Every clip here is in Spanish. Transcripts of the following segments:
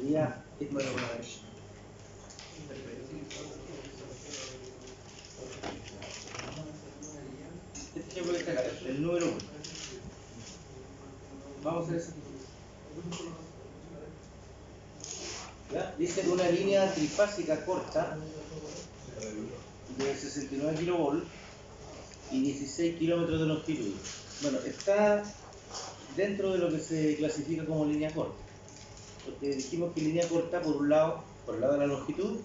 sería este. Bueno, este ejemplo que está acá, el número 1. Vamos a hacer eso. ¿Ya? Dice una línea trifásica corta de 69 kV y 16 kilómetros de longitud. Bueno, está dentro de lo que se clasifica como línea corta. Porque dijimos que línea corta, por un lado, por el lado de la longitud,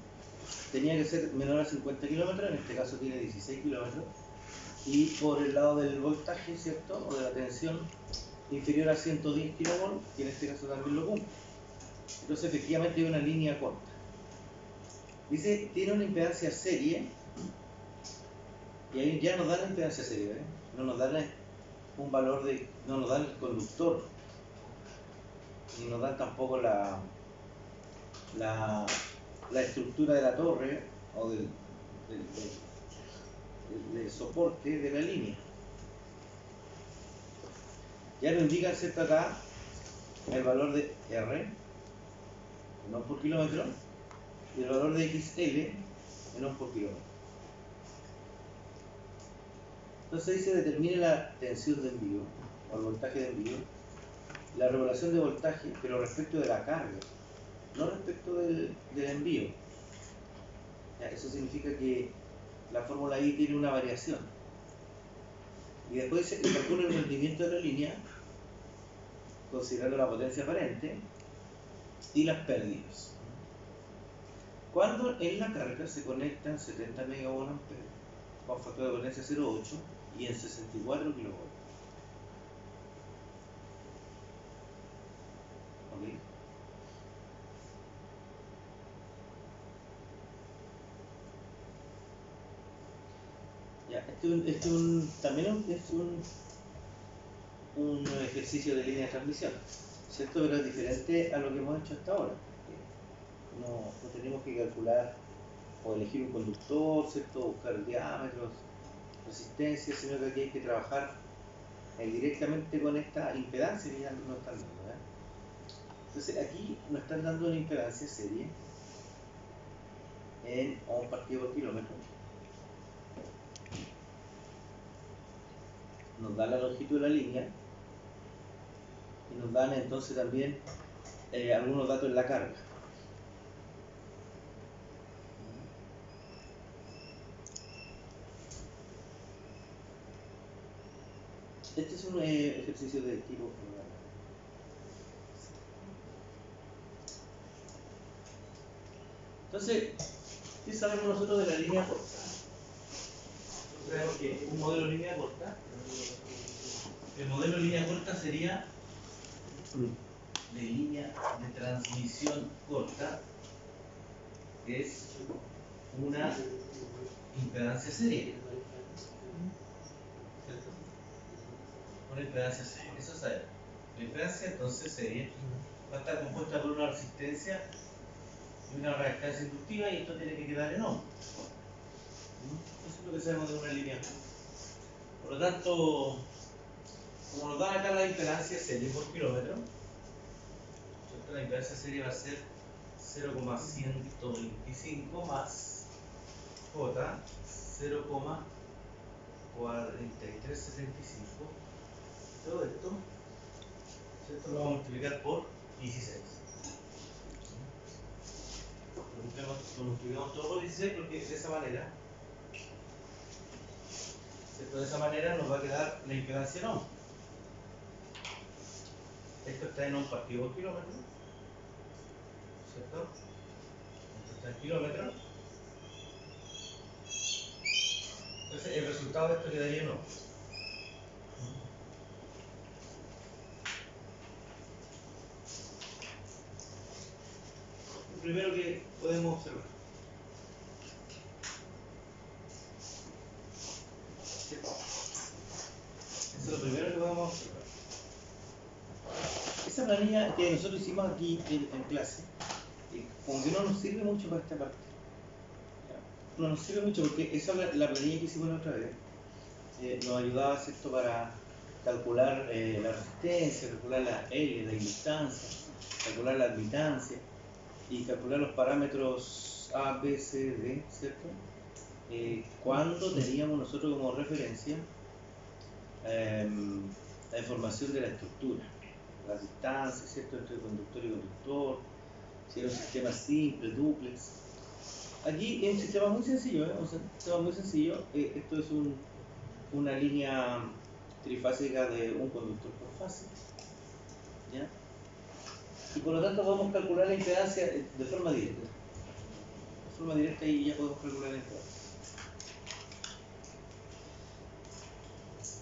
tenía que ser menor a 50 kilómetros, en este caso tiene 16 kilómetros, y por el lado del voltaje, ¿cierto?, o de la tensión, inferior a 110 kV, que en este caso también lo cumple. Entonces, efectivamente, hay una línea corta. Dice, tiene una impedancia serie, y ahí ya nos dan la impedancia serie, ¿eh? No nos dan un valor de, no nos dan el conductor, ni nos dan tampoco la estructura de la torre o del soporte de la línea. Ya nos indican, ¿cierto?, acá el valor de R en ohms por kilómetro y el valor de XL en ohms por kilómetro. Entonces dice, determine la tensión de envío o el voltaje de envío, la regulación de voltaje, pero respecto de la carga, no respecto del envío. Ya, eso significa que la fórmula I tiene una variación. Y después se calcula el rendimiento de la línea considerando la potencia aparente y las pérdidas. Cuando en la carga se conectan 70 MVA con factor de potencia 0,8 y en 64 kV. ¿Ok? Ya, también es un ejercicio de línea de transmisión, ¿cierto? Pero es diferente a lo que hemos hecho hasta ahora. No tenemos que calcular o elegir un conductor, ¿cierto? Buscar diámetros, resistencia, sino que aquí hay que trabajar directamente con esta impedancia que ya nos están dando, ¿eh? Entonces aquí nos están dando una impedancia serie en ohms partido por kilómetro. Nos da la longitud de la línea y nos dan entonces también algunos datos en la carga. Este es un ejercicio de tipo. Entonces, ¿qué sabemos nosotros de la línea corta? Sabemos que un modelo de línea corta, el modelo de línea corta sería de línea de transmisión corta, que es una impedancia serie. ¿Cierto? Una impedancia serie, eso sabemos. La impedancia entonces serie va a estar compuesta por una resistencia y una reactancia inductiva, y esto tiene que quedar en ohms. Eso es lo que sabemos de una línea corta. Por lo tanto, como nos dan acá la impedancia serie por kilómetro, la impedancia serie va a ser 0,125 más J 0,4375. Todo esto, ¿cierto?, lo vamos a multiplicar por 16. Lo multiplicamos todo por 16 porque de esa manera, ¿cierto?, de esa manera nos va a quedar la impedancia en ohms. Esto está en ohms partido por kilómetro, ¿cierto? Esto está en kilómetros. Entonces el resultado de esto quedaría en ohms. Lo primero que podemos observar. Eso es lo primero que podemos observar. Esa planilla que nosotros hicimos aquí en clase, como que no nos sirve mucho para esta parte. No nos sirve mucho porque esa la planilla que hicimos la otra vez nos ayudaba, ¿cierto?, para calcular la resistencia, calcular la L, la inductancia, calcular la admitancia. y calcular los parámetros A, B, C, D, ¿cierto? Cuando teníamos nosotros como referencia la información de la estructura, las distancias, ¿cierto?, entre conductor y conductor, si era un sistema simple, dúplex. Aquí es un sistema muy sencillo, un sistema muy sencillo. Esto es una línea trifásica de un conductor por fase, ¿ya? Y por lo tanto podemos calcular la impedancia de forma directa. De forma directa y ya podemos calcular la impedancia.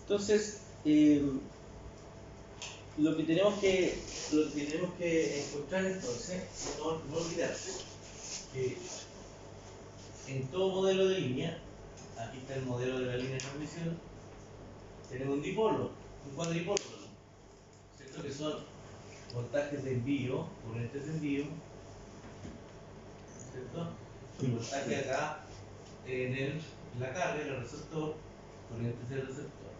Entonces, lo que tenemos que encontrar entonces, no olvidarse que en todo modelo de línea, aquí está el modelo de la línea de transmisión, tenemos un dipolo, un cuadripolo, ¿cierto? Que son voltajes de envío, corrientes de envío, ¿cierto? Y voltaje acá en la carga, el receptor, corrientes del receptor.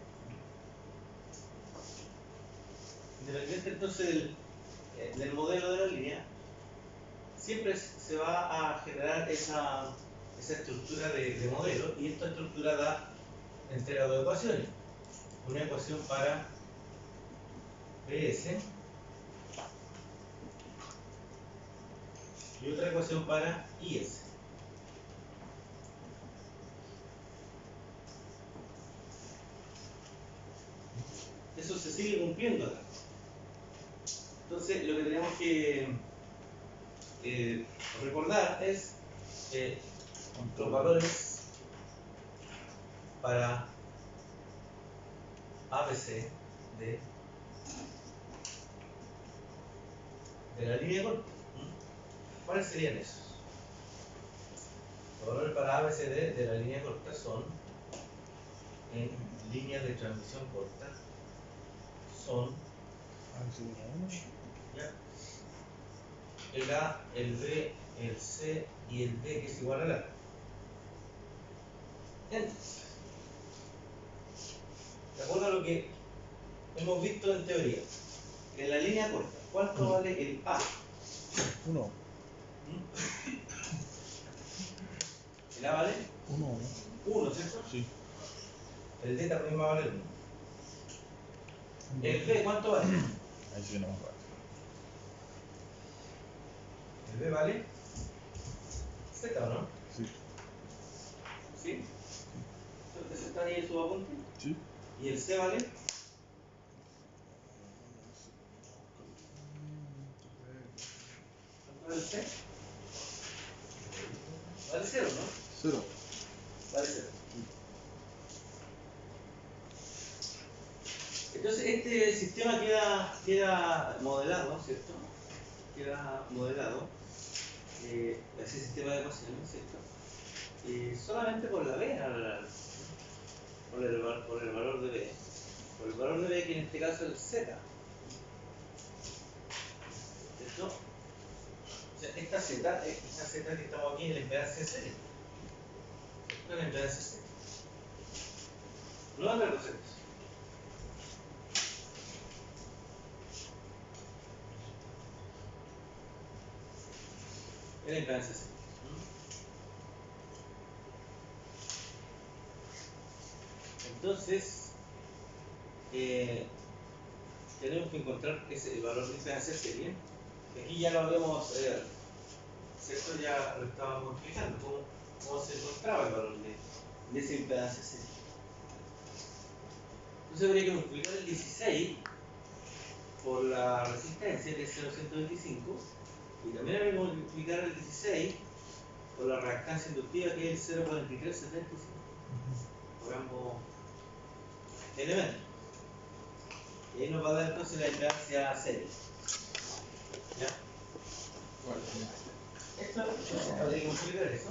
Independiente entonces del modelo de la línea, siempre se va a generar esa estructura de modelo, y esta estructura da entrega de ecuaciones. Una ecuación para PS y otra ecuación para IS. Eso se sigue cumpliendo acá. Entonces, lo que tenemos que recordar es los valores para ABC de la línea corta. ¿Cuáles serían esos? Los valores para ABCD de la línea corta son, en líneas de transmisión corta, son ¿ya? El A, el B, el C y el D, que es igual al A. Entonces, de acuerdo a lo que hemos visto en teoría, en la línea corta, ¿cuánto vale el A? 1. ¿El A vale? 1. 1, ¿cierto? Sí. El D también va a valer 1. ¿El B cuánto vale? Ahí sí no me acuerdo. ¿El B vale? Z, ¿o no? Sí. ¿Sí? ¿Entonces está ahí en su apunte? Sí. ¿Y el C vale? ¿Cuánto vale el C? Vale 0, ¿no? 0. Vale 0. Entonces este sistema queda modelado, ¿cierto? Queda modelado, ese sistema de ecuaciones, ¿cierto? Solamente por la B, por el valor de B. Por el valor de B, que en este caso es el Z. ¿Cierto? O sea, esta Z que estamos aquí en la impedancia C. Esta es la impedancia C. No es la receta. Es la impedancia C. Entonces, tenemos que encontrar el valor de impedancia serie. Aquí ya lo habíamos, ¿cierto? Ya lo estábamos explicando, cómo se encontraba el valor de esa impedancia serie. Entonces habría que multiplicar el 16 por la resistencia, que es 0,125, y también habría que multiplicar el 16 por la reactancia inductiva, que es 0,4375, por ambos elementos. Y ahí nos va a dar entonces la impedancia serie. ¿Ya? Esto habría que multiplicar eso.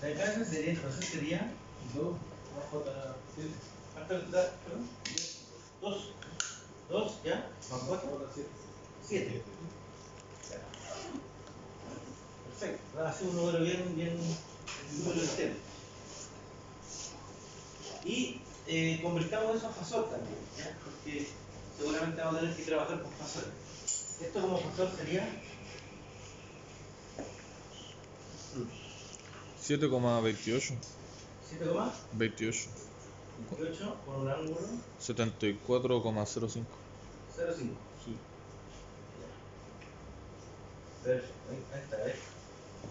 La impedancia serie entonces sería 2 más J. ¿Cuánto da? Perdón. 2, ¿ya? Más 4. 7. Perfecto. Va a ser un número bien número entero. Y convirtamos eso a fasor también, ¿ya? Porque seguramente vamos a tener que trabajar con fasores. Esto como fasor sería 7,28. 7,28 28. con un ángulo 74,05. 0,5. Sí. Perfecto, ahí está, ¿ves?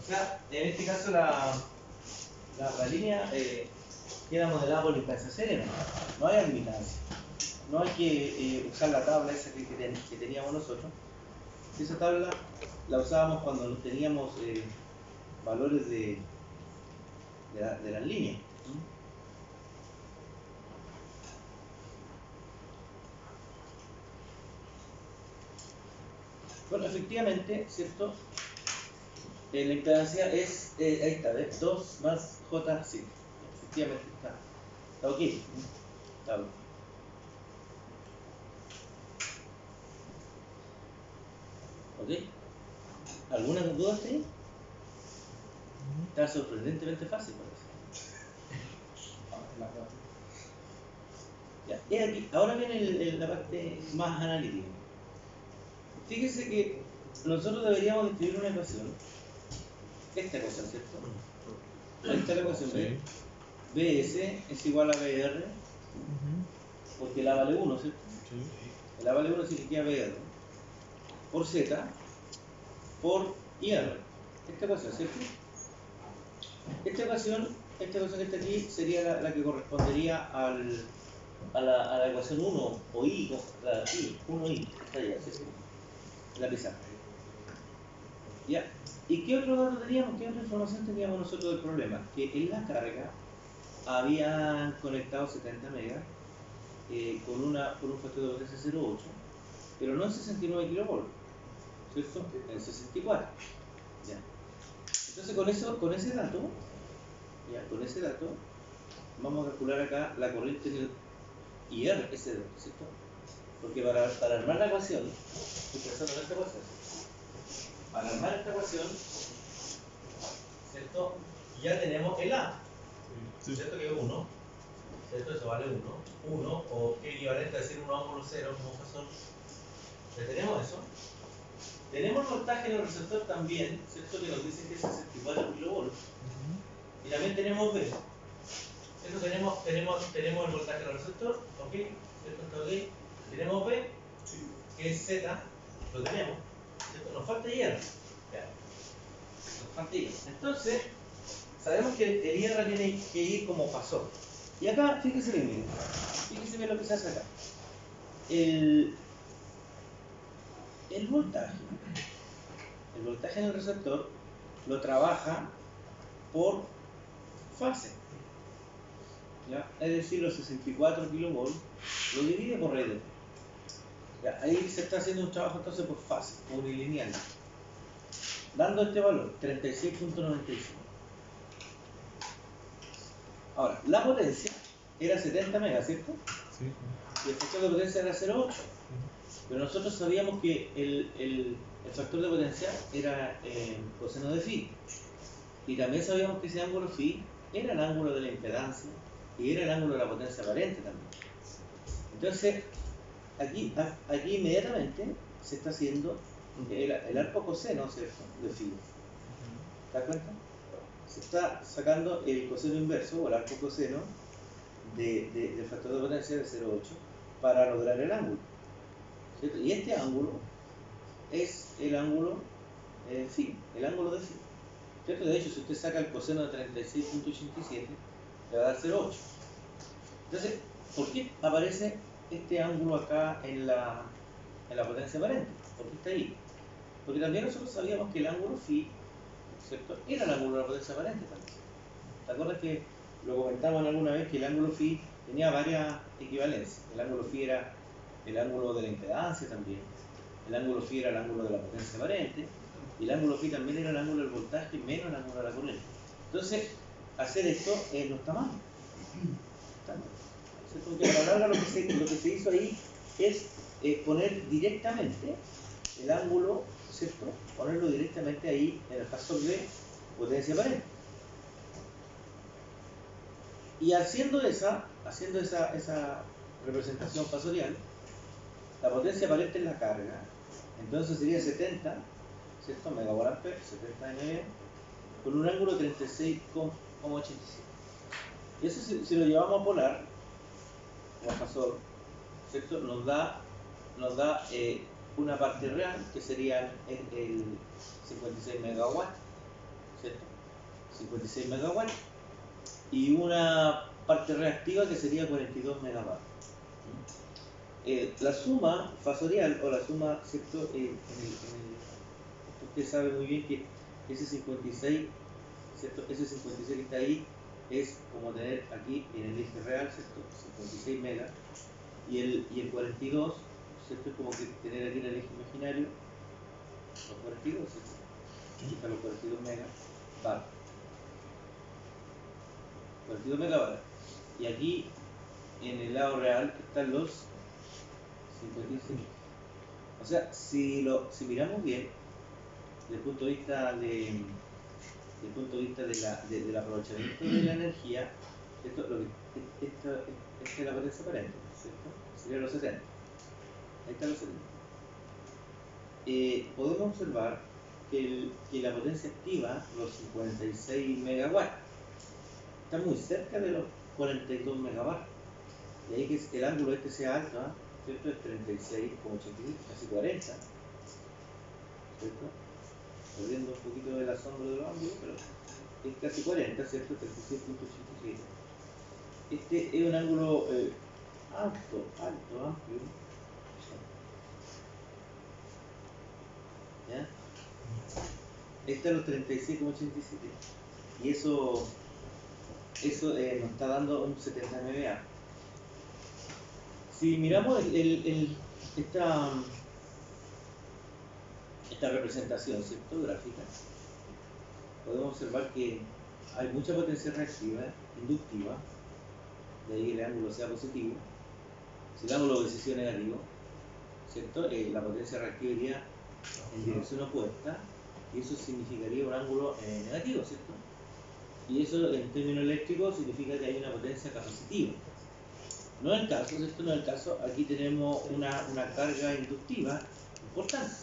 O sea, en este caso la línea queda modelada por la impedancia serena. No hay admitancia. No hay que usar la tabla esa que teníamos nosotros. Esa tabla la usábamos cuando no teníamos valores de las líneas. Bueno, efectivamente, ¿cierto? La impedancia es, ahí está, ¿ves? 2 más J, sí. Efectivamente está ok. Está bien. ¿Ok? ¿Algunas dudas ahí? Está sorprendentemente fácil, parece. Ya, y aquí, ahora viene la parte más analítica. Fíjese que nosotros deberíamos escribir una ecuación. Esta ecuación, ¿cierto? Esta es la ecuación, Sí. BS es igual a BR, porque el A vale 1, ¿cierto? Sí. El A vale 1 significa BR por Z por IR. Esta ecuación, ¿cierto? Esta ecuación que está aquí sería la que correspondería a la ecuación 1 o I, la I, 1I, está allá, ¿cierto? En la pizarra. ¿Ya? ¿Y qué otro dato teníamos? ¿Qué otra información teníamos nosotros del problema? Que en la carga habían conectado 70 megas con un factor de potencia 0,8, pero no en 69 kilovolts, ¿cierto? En 64. ¿Ya? Entonces con ese dato, ¿ya? Con ese dato, vamos a calcular acá la corriente en el IR, ese dato, ¿cierto? Porque para armar la ecuación, estoy pensando en esta ecuación, para armar esta ecuación, ¿cierto? Ya tenemos el A, Sí. ¿cierto? Que es 1, ¿cierto? Eso vale 1, o que equivalente a decir 1 ángulo 0 como pasó. Ya tenemos eso. Tenemos el voltaje en el receptor también, ¿cierto? Que nos dice que es 64 kilovolts. Y también tenemos B. ¿Cierto? Tenemos el voltaje en el receptor, ¿ok? ¿Cierto? Está ok. Tenemos B, que es Z, lo tenemos, ¿cierto? Nos falta IR. Ya. Nos falta IR. Entonces, sabemos que el IR tiene que ir como pasó. Y acá, fíjese bien, miren. Fíjese bien lo que se hace acá. El voltaje en el receptor lo trabaja por fase, ¿ya? Es decir, los 64 kilovolts lo divide por RD. ¿Ya? Ahí se está haciendo un trabajo entonces por fase, unilineal, dando este valor, 36.95. Ahora, la potencia era 70 megas, ¿cierto? Sí. Y el factor de potencia era 0,8. Pero nosotros sabíamos que el factor de potencia era coseno de phi. Y también sabíamos que ese ángulo phi era el ángulo de la impedancia y era el ángulo de la potencia aparente también. Entonces, aquí inmediatamente se está haciendo el arco coseno, ¿cierto? De phi. ¿Te das cuenta? Se está sacando el coseno inverso o el arco coseno del factor de potencia de 0,8 para lograr el ángulo, ¿cierto? Y este ángulo es el ángulo phi, el ángulo de phi, ¿cierto? De hecho, si usted saca el coseno de 36.87, le va a dar 0,8. Entonces, ¿por qué aparece este ángulo acá en la potencia aparente? ¿Por qué está ahí? Porque también nosotros sabíamos que el ángulo phi, ¿cierto? Era el ángulo de la potencia aparente también. ¿Te acuerdas que lo comentamos alguna vez que el ángulo phi tenía varias equivalencias? El ángulo phi era el ángulo de la impedancia también, el ángulo phi era el ángulo de la potencia aparente, y el ángulo phi también era el ángulo del voltaje menos el ángulo de la corriente. Entonces, hacer esto no está mal. Está mal. Porque a la larga lo que se hizo ahí es poner directamente el ángulo, ¿cierto? Ponerlo directamente ahí en el factor de potencia aparente. Y haciendo esa representación fasorial, la potencia aparente es la carga. Entonces sería 70, ¿cierto? Megavoltampere, 70 MV con un ángulo de 36,87. Y eso si lo llevamos a polar, o a fasor, ¿cierto? Nos da una parte real, que sería el 56 megawatts, ¿cierto? 56 megawatts, y una parte reactiva que sería 42 megawatts. La suma fasorial, o la suma, ¿cierto? Usted sabe muy bien que ese 56, ¿cierto? Ese 56 que está ahí es como tener aquí en el eje real, ¿cierto? 56 megas, y el 42, ¿cierto? Es como que tener aquí en el eje imaginario los 42, ¿cierto? Aquí están los 42 megas, bar. 42 megabar. Y aquí en el lado real están los 56. O sea, si miramos bien, desde el punto de vista del aprovechamiento de la energía, esta es la potencia aparente, ¿cierto? Sería los 70. Ahí están los 70. Podemos observar que la potencia activa, los 56 megawatts, está muy cerca de los 42 megawatts. De ahí que el ángulo este sea alto, ¿cierto? Es 36,86, casi 40, ¿cierto? Perdiendo un poquito del asombro de los ángulos, pero es casi 40, ¿cierto? 36,87. Este es un ángulo alto, amplio. ¿Ya? Este es los 36,87. Y eso nos está dando un 70 MVA. Si miramos esta representación, ¿cierto? Gráfica, podemos observar que hay mucha potencia reactiva, inductiva, de ahí el ángulo sea positivo. Si el ángulo hubiese sido negativo, ¿cierto? La potencia reactiva iría en dirección opuesta, y eso significaría un ángulo negativo, ¿cierto? Y eso en términos eléctricos significa que hay una potencia capacitiva. No es el caso, ¿cierto? No es el caso. Aquí tenemos una carga inductiva importante.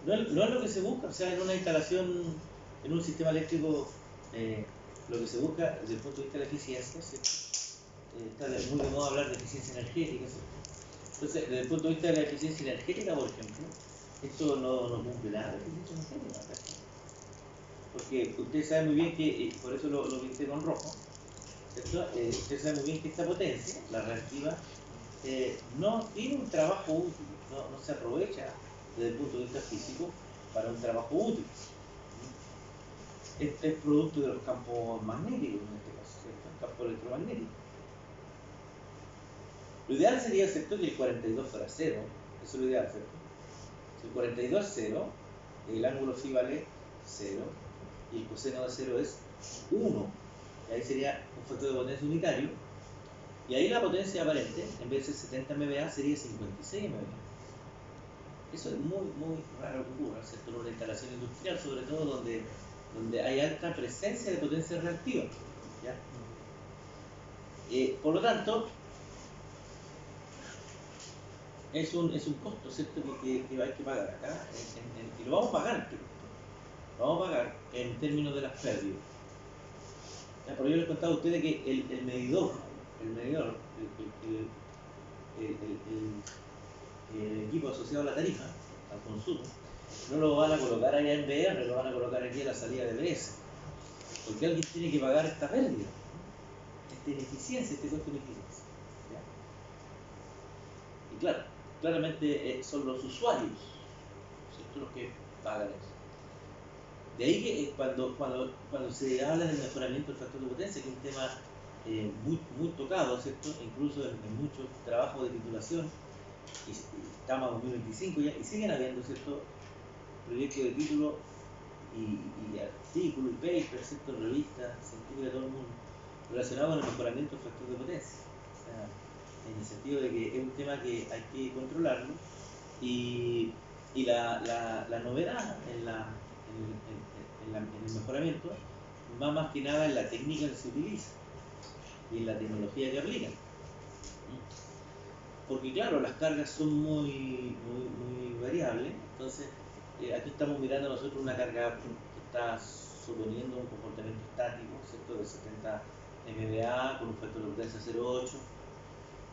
No es lo que se busca, o sea, en una instalación, en un sistema eléctrico, lo que se busca desde el punto de vista de la eficiencia, ¿cierto? Está muy de moda hablar de eficiencia energética, ¿cierto? Entonces, desde el punto de vista de la eficiencia energética, por ejemplo, esto no cumple nada de eficiencia energética, ¿cierto? Porque usted sabe muy bien que, por eso lo pinté con rojo, ¿cierto? Usted sabe muy bien que esta potencia, la reactiva, no tiene un trabajo útil, no se aprovecha desde el punto de vista físico para un trabajo útil. Es producto de los campos magnéticos, en este caso, ¿cierto? El campo electromagnético. Lo ideal sería, ¿cierto?, que el 42 fuera 0, eso es lo ideal, ¿cierto? Si el 42 es 0, el ángulo phi vale 0, y el coseno de 0 es 1, y ahí sería un factor de potencia unitario, y ahí la potencia aparente, en vez de ser 70 MVA, sería 56 MVA. Eso es muy raro que ocurra, ¿cierto? En una instalación industrial, sobre todo donde hay alta presencia de potencia reactiva, ¿ya? Por lo tanto, es un costo, ¿cierto?, que hay que pagar acá, y lo vamos a pagar, lo vamos a pagar en términos de las pérdidas. ¿Ya? Pero yo les contaba a ustedes que el medidor, el equipo asociado a la tarifa, al consumo, no lo van a colocar allá en VR, lo van a colocar aquí a la salida de BS. Porque alguien tiene que pagar esta pérdida, esta ineficiencia, este costo de ineficiencia. ¿Ya? Y claro, claramente son los usuarios, ¿cierto?, los que pagan eso. De ahí que cuando se habla del mejoramiento del factor de potencia, que es un tema muy tocado, ¿cierto?, incluso en muchos trabajos de titulación, y estamos en 2025 ya, y siguen habiendo, ¿cierto?, proyectos de título y artículos y papers, ¿cierto?, revistas científicas de todo el mundo relacionados con el mejoramiento del factor de potencia. O sea, en el sentido de que es un tema que hay que controlarlo, y la novedad en el mejoramiento va más que nada en la técnica que se utiliza y en la tecnología que aplican. Porque claro, las cargas son muy variables. Entonces aquí estamos mirando nosotros una carga que está suponiendo un comportamiento estático, ¿cierto? De 70 MBA con un factor de potencia 0,8,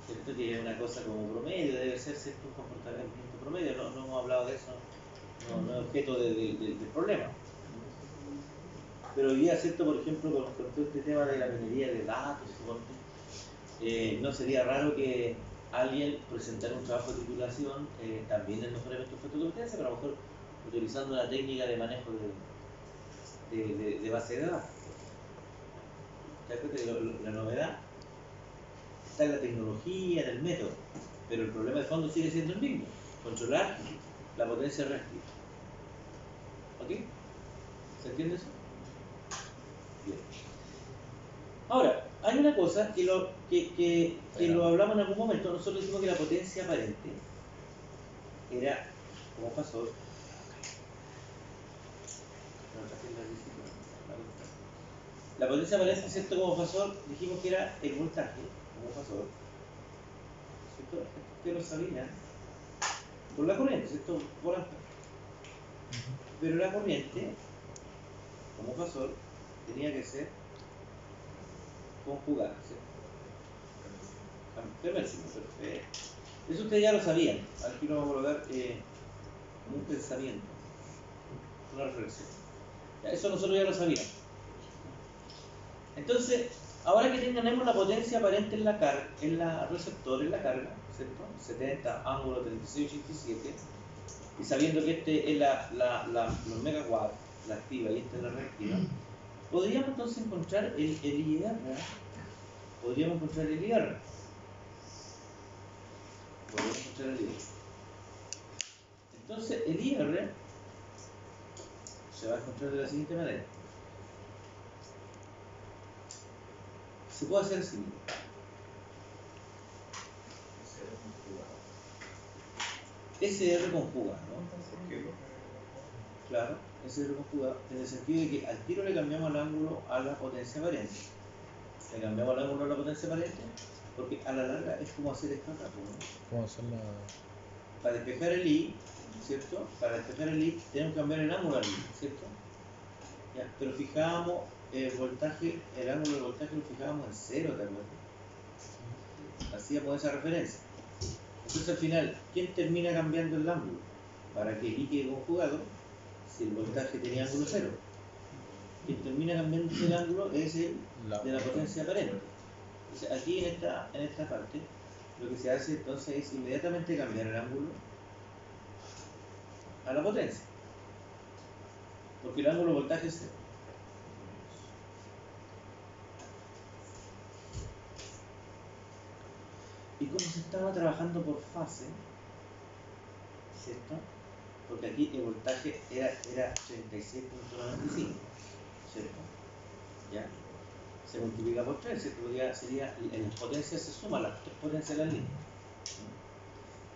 ¿cierto? Que es una cosa como promedio, debe ser, ¿cierto? Un comportamiento promedio, no hemos hablado de eso, no es objeto del problema. Pero hoy día, ¿cierto? Por ejemplo, con todo este tema de la minería de datos, no sería raro que alguien presentara un trabajo de titulación también en mejoramiento de factor de potencia, pero a lo mejor utilizando una técnica de manejo de base de datos. ¿Te das cuenta que la novedad está en la tecnología, en el método, pero el problema de fondo sigue siendo el mismo: controlar la potencia reactiva. ¿Ok? ¿Se entiende eso? Bien. Ahora, hay una cosa que lo hablamos en algún momento. Nosotros decimos que la potencia aparente era, como pasó, la potencia aparente, ¿cierto? Como pasó, dijimos que era el voltaje, como pasó, ¿cierto? Usted lo sabía por la corriente, ¿cierto? Por ampere. Pero la corriente, como pasó, tenía que ser conjugada, ¿cierto? Perfecto. Eso ustedes ya lo sabían. Aquí lo vamos a colocar como un pensamiento, una reflexión. Eso nosotros ya lo sabíamos. Entonces, ahora que tenemos la potencia aparente en la receptor, en la carga, ¿cierto? 70, ángulo 3687, y sabiendo que este es los megawatts, la activa y esta es la reactiva, podríamos entonces encontrar el IR. Podríamos encontrar el IR. Entonces, el IR se va a encontrar de la siguiente manera. Se puede hacer así. SR conjugado, ¿no? Claro, SR conjugado, en el sentido de que al tiro le cambiamos el ángulo a la potencia aparente. Le cambiamos el ángulo a la potencia aparente porque a la larga es como hacer esto acá, ¿no? ¿Cómo hacer la...? Para despejar el I, ¿cierto? Para despejar el I tenemos que cambiar el ángulo al I, ¿cierto? Ya, pero fijábamos el voltaje, el ángulo del voltaje lo fijábamos en 0 también. Hacíamos esa referencia. Entonces al final, ¿quién termina cambiando el ángulo? Para que el I quede conjugado, si el voltaje tenía ángulo 0. Quien termina cambiando el ángulo es el de la potencia aparente. Entonces aquí en esta parte, lo que se hace entonces es inmediatamente cambiar el ángulo a la potencia. Porque el ángulo voltaje es 0. Y como se estaba trabajando por fase, ¿cierto? Porque aquí el voltaje era 36.95, ¿cierto? ¿Ya? Se multiplica por 3, ¿cierto? Sería, en las potencias se suman las 3 potencias de la línea.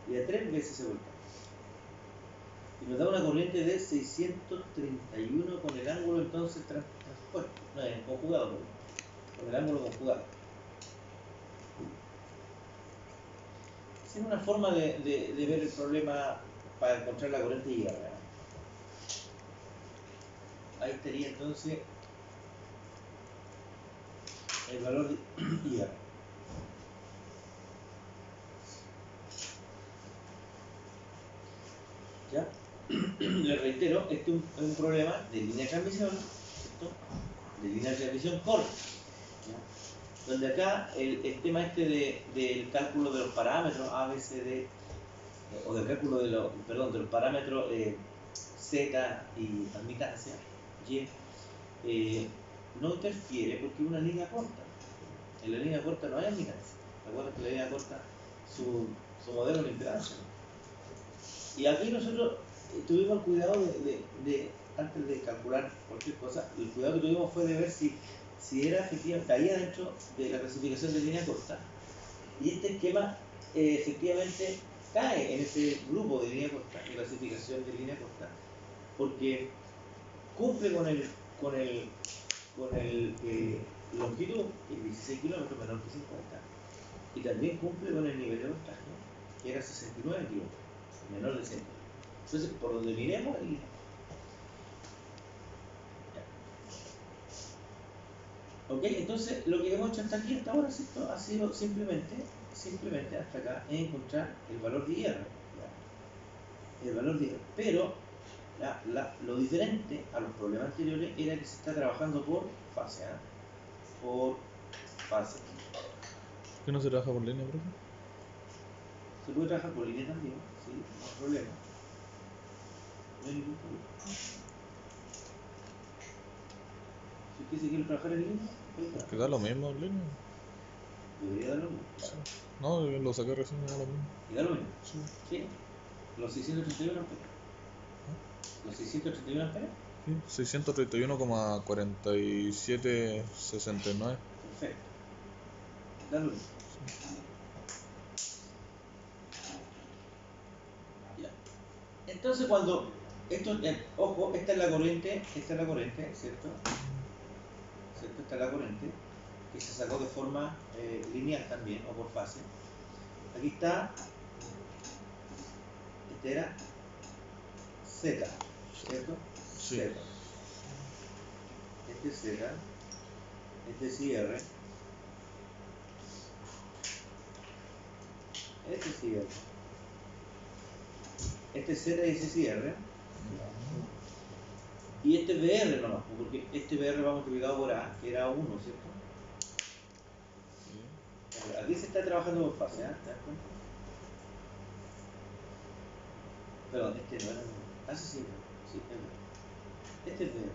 Y a 3 veces ese voltaje. Y nos da una corriente de 631 con el ángulo entonces transpuesto, conjugado, con el ángulo conjugado. Esa es una forma de ver el problema para encontrar la corriente IR. Ahí estaría entonces el valor de IR. ¿Ya? Les reitero, este es un problema de línea de transmisión, ¿cierto? De línea de transmisión corta, ¿ya? Donde acá el tema del cálculo de los parámetros ABCD, o del cálculo de los parámetros Z y admitancia, Y, no interfiere porque es una línea corta. En la línea corta no hay admitancia. Recuerda que en la línea corta su modelo es la impedancia. Y aquí nosotros tuvimos el cuidado antes de calcular cualquier cosa, el cuidado que tuvimos fue de ver si era efectivamente, caía dentro de la clasificación de línea corta. Y este esquema efectivamente cae en ese grupo de línea corta, de clasificación de línea corta, porque cumple con el longitud, que es 16 kilómetros menor que 50, y también cumple con el nivel de voltaje, que era 69 kilómetros, menor de 100. Entonces, por donde miremos, Ok, entonces lo que hemos hecho hasta aquí, hasta ahora, ¿cierto? Ha sido simplemente hasta acá, encontrar el valor de IR. ¿Ya? El valor de IR. Pero lo diferente a los problemas anteriores era que se está trabajando por fase, ¿eh? Por fase. ¿Por qué no se trabaja por línea, profe? Se puede trabajar por línea también, sí, no hay problema. No hay ningún problema. Si usted se quiere trabajar en línea, Porque da lo mismo en línea. debería dar lo mismo. Sí. No, yo lo saqué recién y da lo mismo. ¿Y da lo mismo? Sí. Sí. Los 631 amperes. Los 631 amperes. Sí, 631,4769. Perfecto. Da lo mismo. Ya. Entonces cuando esto, ojo, esta es la corriente, ¿cierto? ¿Cierto? Esta es la corriente que se sacó de forma lineal también o por fase. Aquí está, este era Z, ¿cierto? Sí. Z. Este es Z, este es IR, este es IR, este es Z y este es IR, y este es BR nomás, porque este BR va multiplicado por A, que era 1, ¿cierto? Sí. Aquí se está trabajando por fase, ¿eh? ¿Te das cuenta? Perdón, este no era. Ah, sí, sí, es verdad. Este es BR.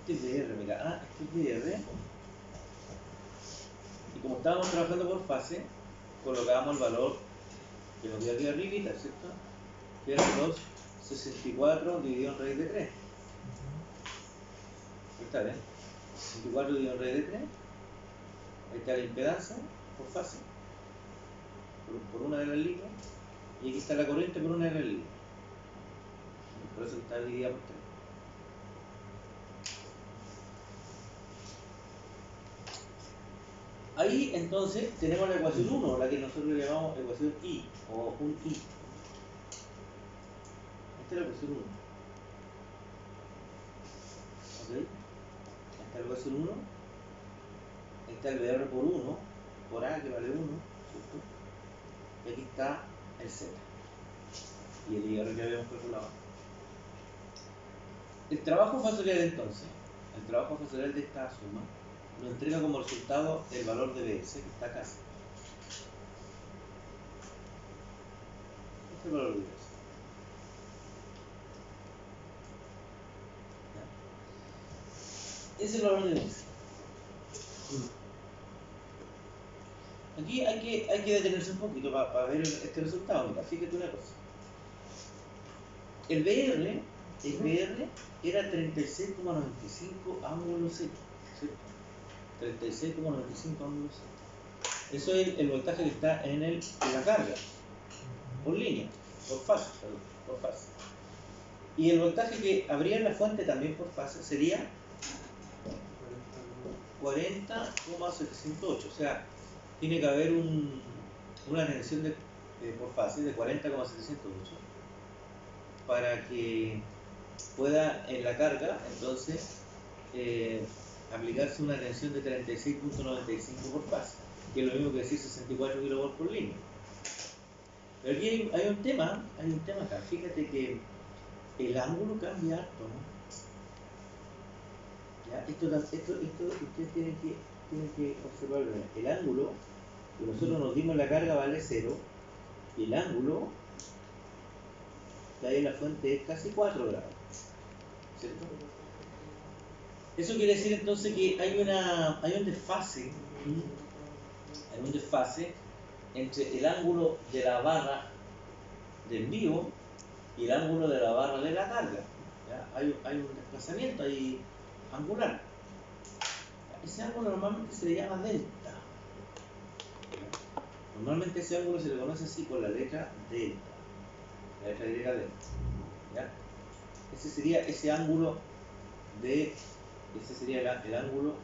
Este es BR, mira, este es BR. Y como estábamos trabajando por fase, colocábamos el valor que nos dio aquí arribita, ¿cierto? Que eran los 64 dividido en raíz de 3. Está bien. 64 dividido en raíz de 3. Ahí está la impedancia por fase, por una de las líneas. Y aquí está la corriente por una de las líneas. Por eso está dividida por 3. Ahí entonces tenemos la ecuación 1, la que nosotros le llamamos ecuación I, o un I. Esta es la ecuación 1. ¿Ok? Esta es la ecuación 1. Está el BR por 1, por A que vale 1, ¿cierto? Y aquí está el Z. Y el IR que habíamos calculado. El trabajo fasorial entonces, el trabajo fasorial de esta suma, nos entrega como resultado el valor de BS, que está acá. Este es el valor de BS. ¿Ya? Ese es el valor de BS. Aquí hay que detenerse un poquito para ver este resultado. Mira, fíjate una cosa. El BR era 36,95 ángulo Z, ¿cierto? 36,95 ángulo Z. Eso es el voltaje que está en la carga, por línea, por fase, perdón, por fase. Y el voltaje que habría en la fuente también por fase sería 40,708. O sea, tiene que haber una tensión por fase de 40,708 para que pueda en la carga entonces aplicarse una tensión de 36,95 por fase, que es lo mismo que decir 64 kV por línea. Pero aquí hay un tema acá. Fíjate que el ángulo cambia harto, ¿no? ¿Ya? Esto ustedes tienen que observar bien. El ángulo que nosotros nos dimos en la carga vale 0, y el ángulo que hay en la fuente es casi 4 grados, ¿cierto? Eso quiere decir entonces que hay un desfase, entre el ángulo de la barra de envío y el ángulo de la barra de la carga. ¿Ya? Hay un desplazamiento ahí angular. Ese ángulo normalmente se le llama delta. Normalmente ese ángulo se le conoce así con la letra delta. La letra griega delta. ¿Ya? Ese sería ese ángulo ese sería el ángulo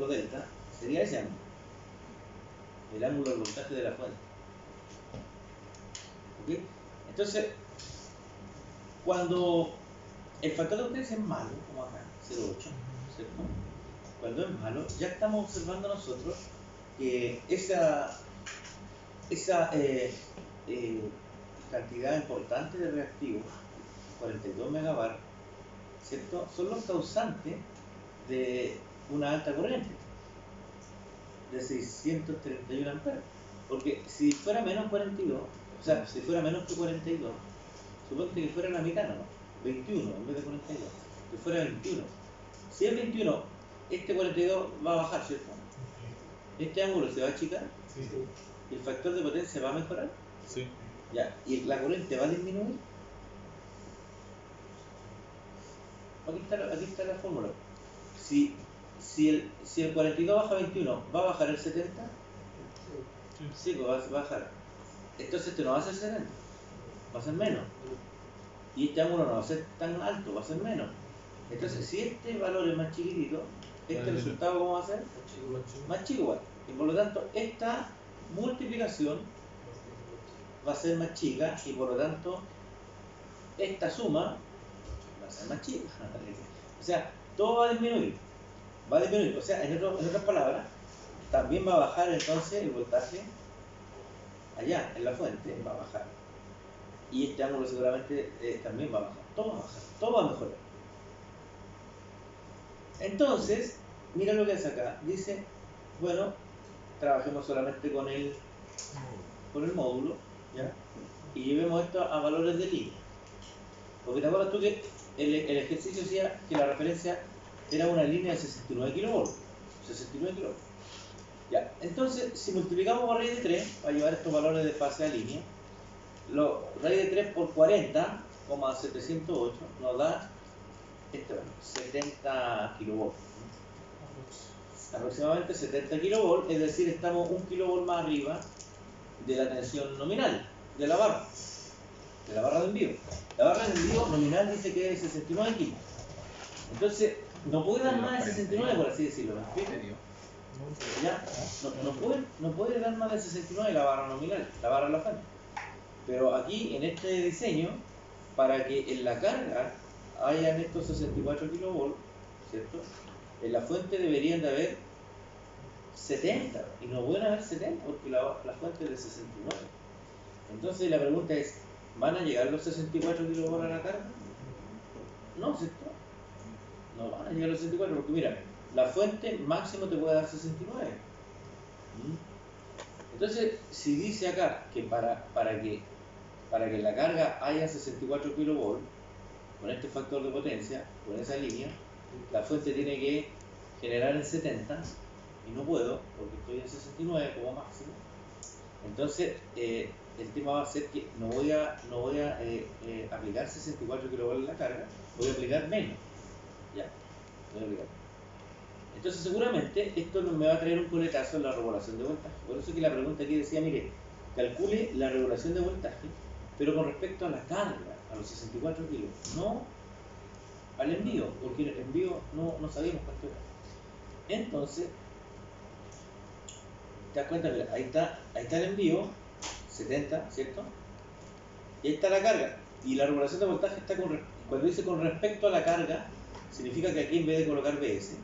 delta, sería ese ángulo. El ángulo del voltaje de la fuente. ¿Ok? Entonces, cuando el factor de potencia es malo, como acá, 0,8, ¿cierto? Cuando es malo, ya estamos observando nosotros que esa cantidad importante de reactivos, 42 megabar, ¿cierto? Son los causantes de una alta corriente de 631 amperes. Porque si fuera menos 42, o sea, si fuera menos que 42, suponte que fuera la mitad, ¿no? 21 en vez de 42, que fuera 21. Si es 21, este 42 va a bajar, ¿cierto? Este ángulo se va a achicar, y el factor de potencia va a mejorar, Sí. ya, y la corriente va a disminuir. Aquí está la fórmula. Si el 42 baja a 21, ¿va a bajar el 70? Sí, pues va a bajar. Entonces este no va a ser 70, va a ser menos. Y este ángulo no va a ser tan alto, va a ser menos. Entonces, si este valor es más chiquitito, este resultado, ¿cómo va a ser? Más chico igual. Y por lo tanto, esta multiplicación va a ser más chica y por lo tanto, esta suma va a ser más chica. O sea, todo va a disminuir. Va a disminuir. O sea, en otras palabras, también va a bajar entonces el voltaje allá, en la fuente, va a bajar. Y este ángulo seguramente también va a bajar. Todo va a bajar. Todo va a mejorar. Entonces, mira lo que hace acá. Dice, bueno, trabajemos solamente con el módulo, ¿ya? Y llevemos esto a valores de línea. Porque te acuerdas tú que el ejercicio decía que la referencia era una línea de 69 kilovolts. 69 kilovolts. Ya, entonces, si multiplicamos por raíz de 3, para llevar estos valores de fase a línea, raíz de 3 por 40,708 nos da 70 kilovolts. Aproximadamente 70 kilovolts, es decir, estamos 1 kilovolt más arriba de la tensión nominal, de la barra de envío. La barra de envío nominal dice que es 69 kilos. Entonces, no puede dar más de 69, por así decirlo. ¿Ya? No puede dar más de 69 la barra nominal, la barra de la fuente. Pero aquí, en este diseño, para que en la carga hayan estos 64 kilovolts, ¿cierto? En la fuente deberían de haber 70, y no pueden haber 70 porque la fuente es de 69. Entonces la pregunta es, ¿van a llegar los 64 kilovolts a la carga? No, ¿cierto? No van a llegar los 64 porque mira, la fuente máximo te puede dar 69. Entonces, si dice acá que para que en la carga haya 64 kilovolts, con este factor de potencia, con esa línea, la fuente tiene que generar en 70, y no puedo, porque estoy en 69 como máximo. Entonces, el tema va a ser que no voy a aplicar 64 kV en la carga, voy a aplicar menos. Ya, voy a aplicar. Entonces, seguramente esto me va a traer un coletazo en la regulación de voltaje. Por eso que la pregunta aquí decía, mire, calcule la regulación de voltaje, pero con respecto a la carga, a los 64 kilos, no al envío, porque el envío no sabíamos cuánto era. Entonces, te das cuenta, mira, ahí está el envío, 70, ¿cierto? Y ahí está la carga. Y la regulación de voltaje está cuando dice con respecto a la carga, significa que aquí en vez de colocar BS,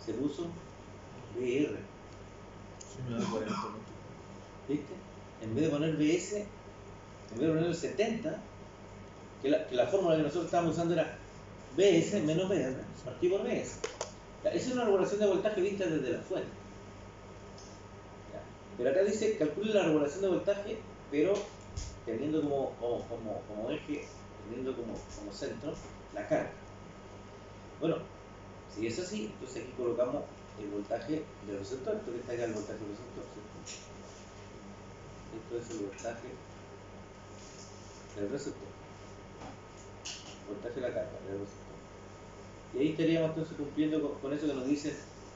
se puso BR. Sí, me da 40. ¿Viste? En vez de poner BS, en vez de poner el 70, que la fórmula que nosotros estábamos usando era BS menos BR, partido por BS. Esa es una regulación de voltaje vista desde la fuente. Pero acá dice, calcule la regulación de voltaje, pero teniendo como eje, teniendo como centro, la carga. Bueno, si es así, entonces aquí colocamos el voltaje del receptor. Esto que está acá, el voltaje del receptor, ¿cierto? Esto es el voltaje del receptor. Voltaje de la carga del receptor. Y ahí estaríamos entonces cumpliendo con eso que nos dice,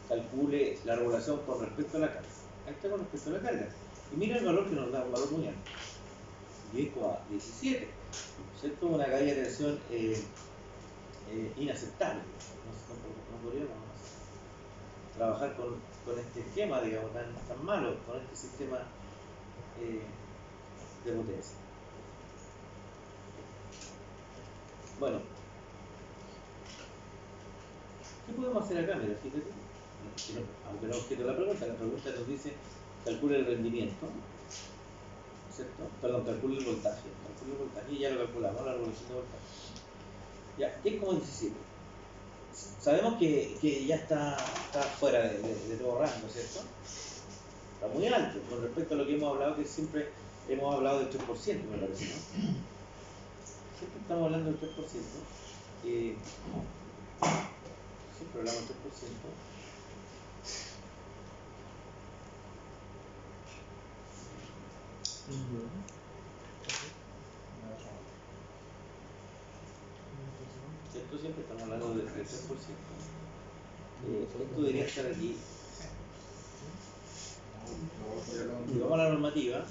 calcule la regulación con respecto a la carga. Ahí está con respecto a la carga. Y mira el valor que nos da, un valor muy alto. 10,17, ¿cierto? Una caída de tensión inaceptable. No podríamos trabajar con este esquema, digamos, tan malo, con este sistema de potencia. Bueno, ¿qué podemos hacer acá? Mira, fíjate. Aunque no es objeto de la pregunta nos dice calcula el rendimiento, ¿cierto? Perdón, calcula el voltaje. Calcula el voltaje y ya lo calculamos, la revolución de voltaje. Ya, ¿qué es como 17? Sabemos que ya está fuera de todo rango, ¿cierto? Está muy alto con respecto a lo que hemos hablado, que siempre hemos hablado del 3%, me parece, ¿no? Siempre estamos hablando del 3%. Siempre hablamos del 3%. ¿Cierto? Siempre estamos hablando del 3%. Esto debería estar aquí. Y vamos a la normativa.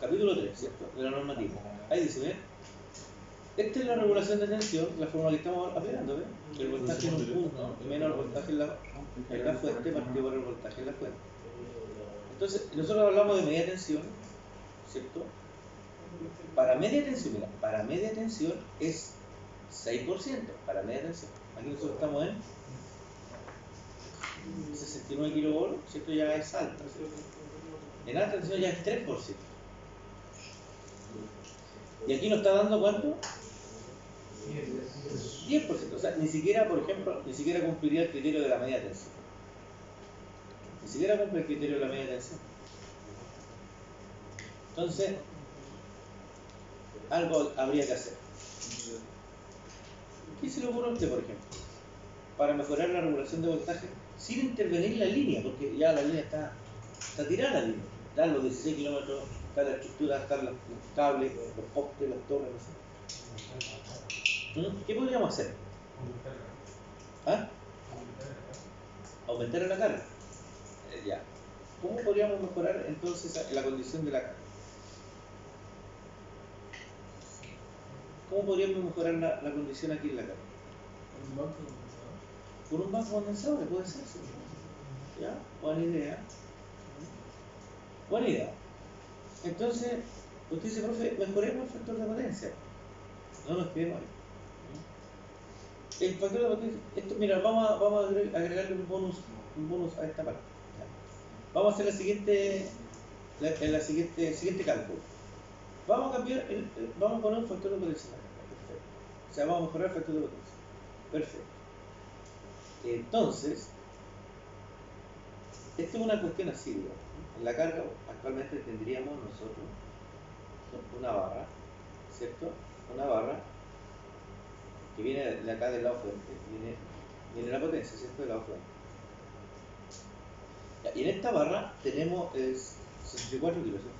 Capítulo 3, ¿cierto? De la normativa. Ahí dice, ¿ves? Esta es la regulación de tensión, la forma que estamos aplicando, ¿ves? El voltaje en un punto menos el voltaje en la fuente partido por el voltaje en la fuente. Entonces, nosotros hablamos de media tensión, ¿cierto? Para media tensión, mira, para media tensión es 6%, para media tensión. Aquí nosotros estamos en 69 kilovolts, ¿cierto? Ya es alta, ¿cierto? En alta tensión ya es 3%. Y aquí nos está dando ¿cuánto? 10%. O sea, ni siquiera, por ejemplo, ni siquiera cumpliría el criterio de la media tensión. Ni siquiera cumple el criterio de la media tensión. Entonces, algo habría que hacer. ¿Qué se le ocurre a usted, por ejemplo? Para mejorar la regulación de voltaje sin intervenir la línea, porque ya la línea está tirada, la línea. Están los 16 kilómetros, está la estructura, están los cables, los postes, las torres, no sé. ¿Qué podríamos hacer? ¿Ah? Aumentar la carga. Ya. ¿Cómo podríamos mejorar entonces la condición de la carga? ¿Cómo podríamos mejorar la condición aquí en la carga? Por un banco condensador, puede ser. ¿Ya? Buena idea. Buena idea. Entonces, usted dice, profe, mejoremos el factor de potencia. No nos quedemos ahí. El factor de potencia, esto, mira, vamos a agregarle un bonus a esta parte. ¿Ya? Vamos a hacer el siguiente cálculo. Vamos a cambiar, vamos a poner un factor de potencia. Perfecto. O sea, vamos a mejorar el factor de potencia. Perfecto. Entonces, esto es una cuestión así, digamos. En la carga actualmente tendríamos nosotros una barra, ¿cierto? Una barra que viene de acá del lado fuente, viene la potencia, ¿cierto? Del lado fuente. Y en esta barra tenemos 64 kilos, ¿cierto?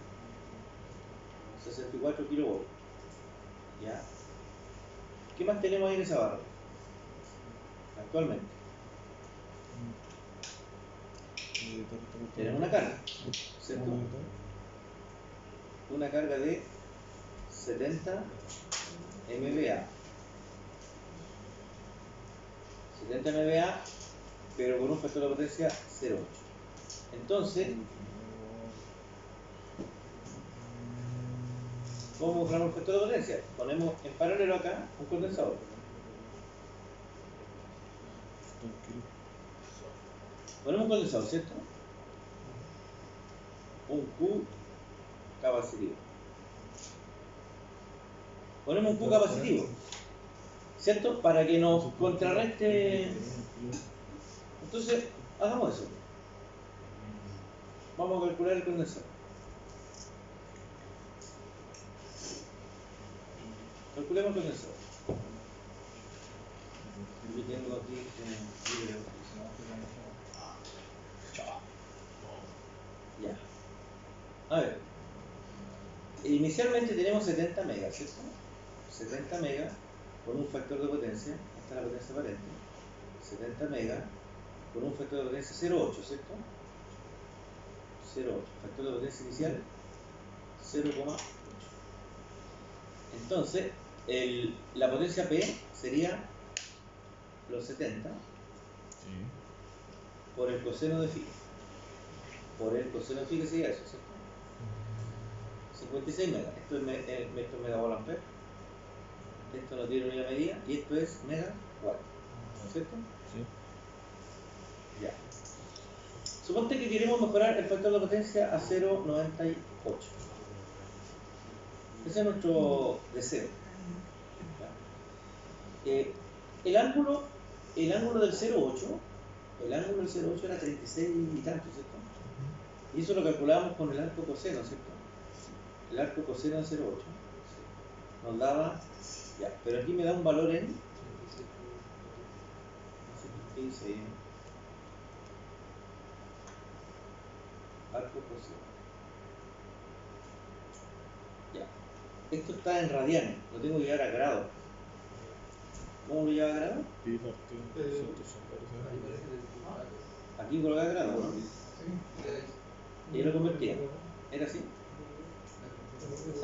64 kilovolts. ¿Ya? ¿Qué más tenemos ahí en esa barra? Actualmente. Tenemos una carga, ¿cierto? Una carga de 70 MVA. 70 MVA, pero con un factor de potencia 0,8. Entonces, ¿cómo buscamos el factor de potencia? Ponemos en paralelo acá un condensador. Ponemos un condensador, ¿cierto? Un Q capacitivo. Ponemos un Q capacitivo, ¿cierto? Para que nos contrarreste. Entonces, hagamos eso. Vamos a calcular el condensador. Calculemos el condensador. Yo tengo aquí ya. A ver. Inicialmente tenemos 70 megas, ¿cierto? 70 megas con un factor de potencia. Esta es la potencia aparente. 70 megas con un factor de potencia 0,8, ¿cierto? 0,8. Factor de potencia inicial 0,8. Entonces, la potencia P sería los 70 por el coseno de phi. Por el coseno de phi que sería eso, ¿cierto? 56 megas. Esto es megawatt ampere. Esto no tiene unidad medida y esto es megawatt. ¿Cierto? Sí. Ya. Suponte que queremos mejorar el factor de potencia a 0,98. Ese es nuestro deseo. El ángulo del 0,8, era 36 y tanto, ¿cierto? Y eso lo calculábamos con el arco coseno, ¿cierto? El arco coseno de 0,8 nos daba, ya, pero aquí me da un valor en, no sé qué dice, arco coseno. Ya, esto está en radianes, lo tengo que llevar a grado. ¿Cómo lo lleva a grado? Pi partido 160, parece. Aquí colocaba grado, ¿no? Y yo lo convertía. ¿Era así?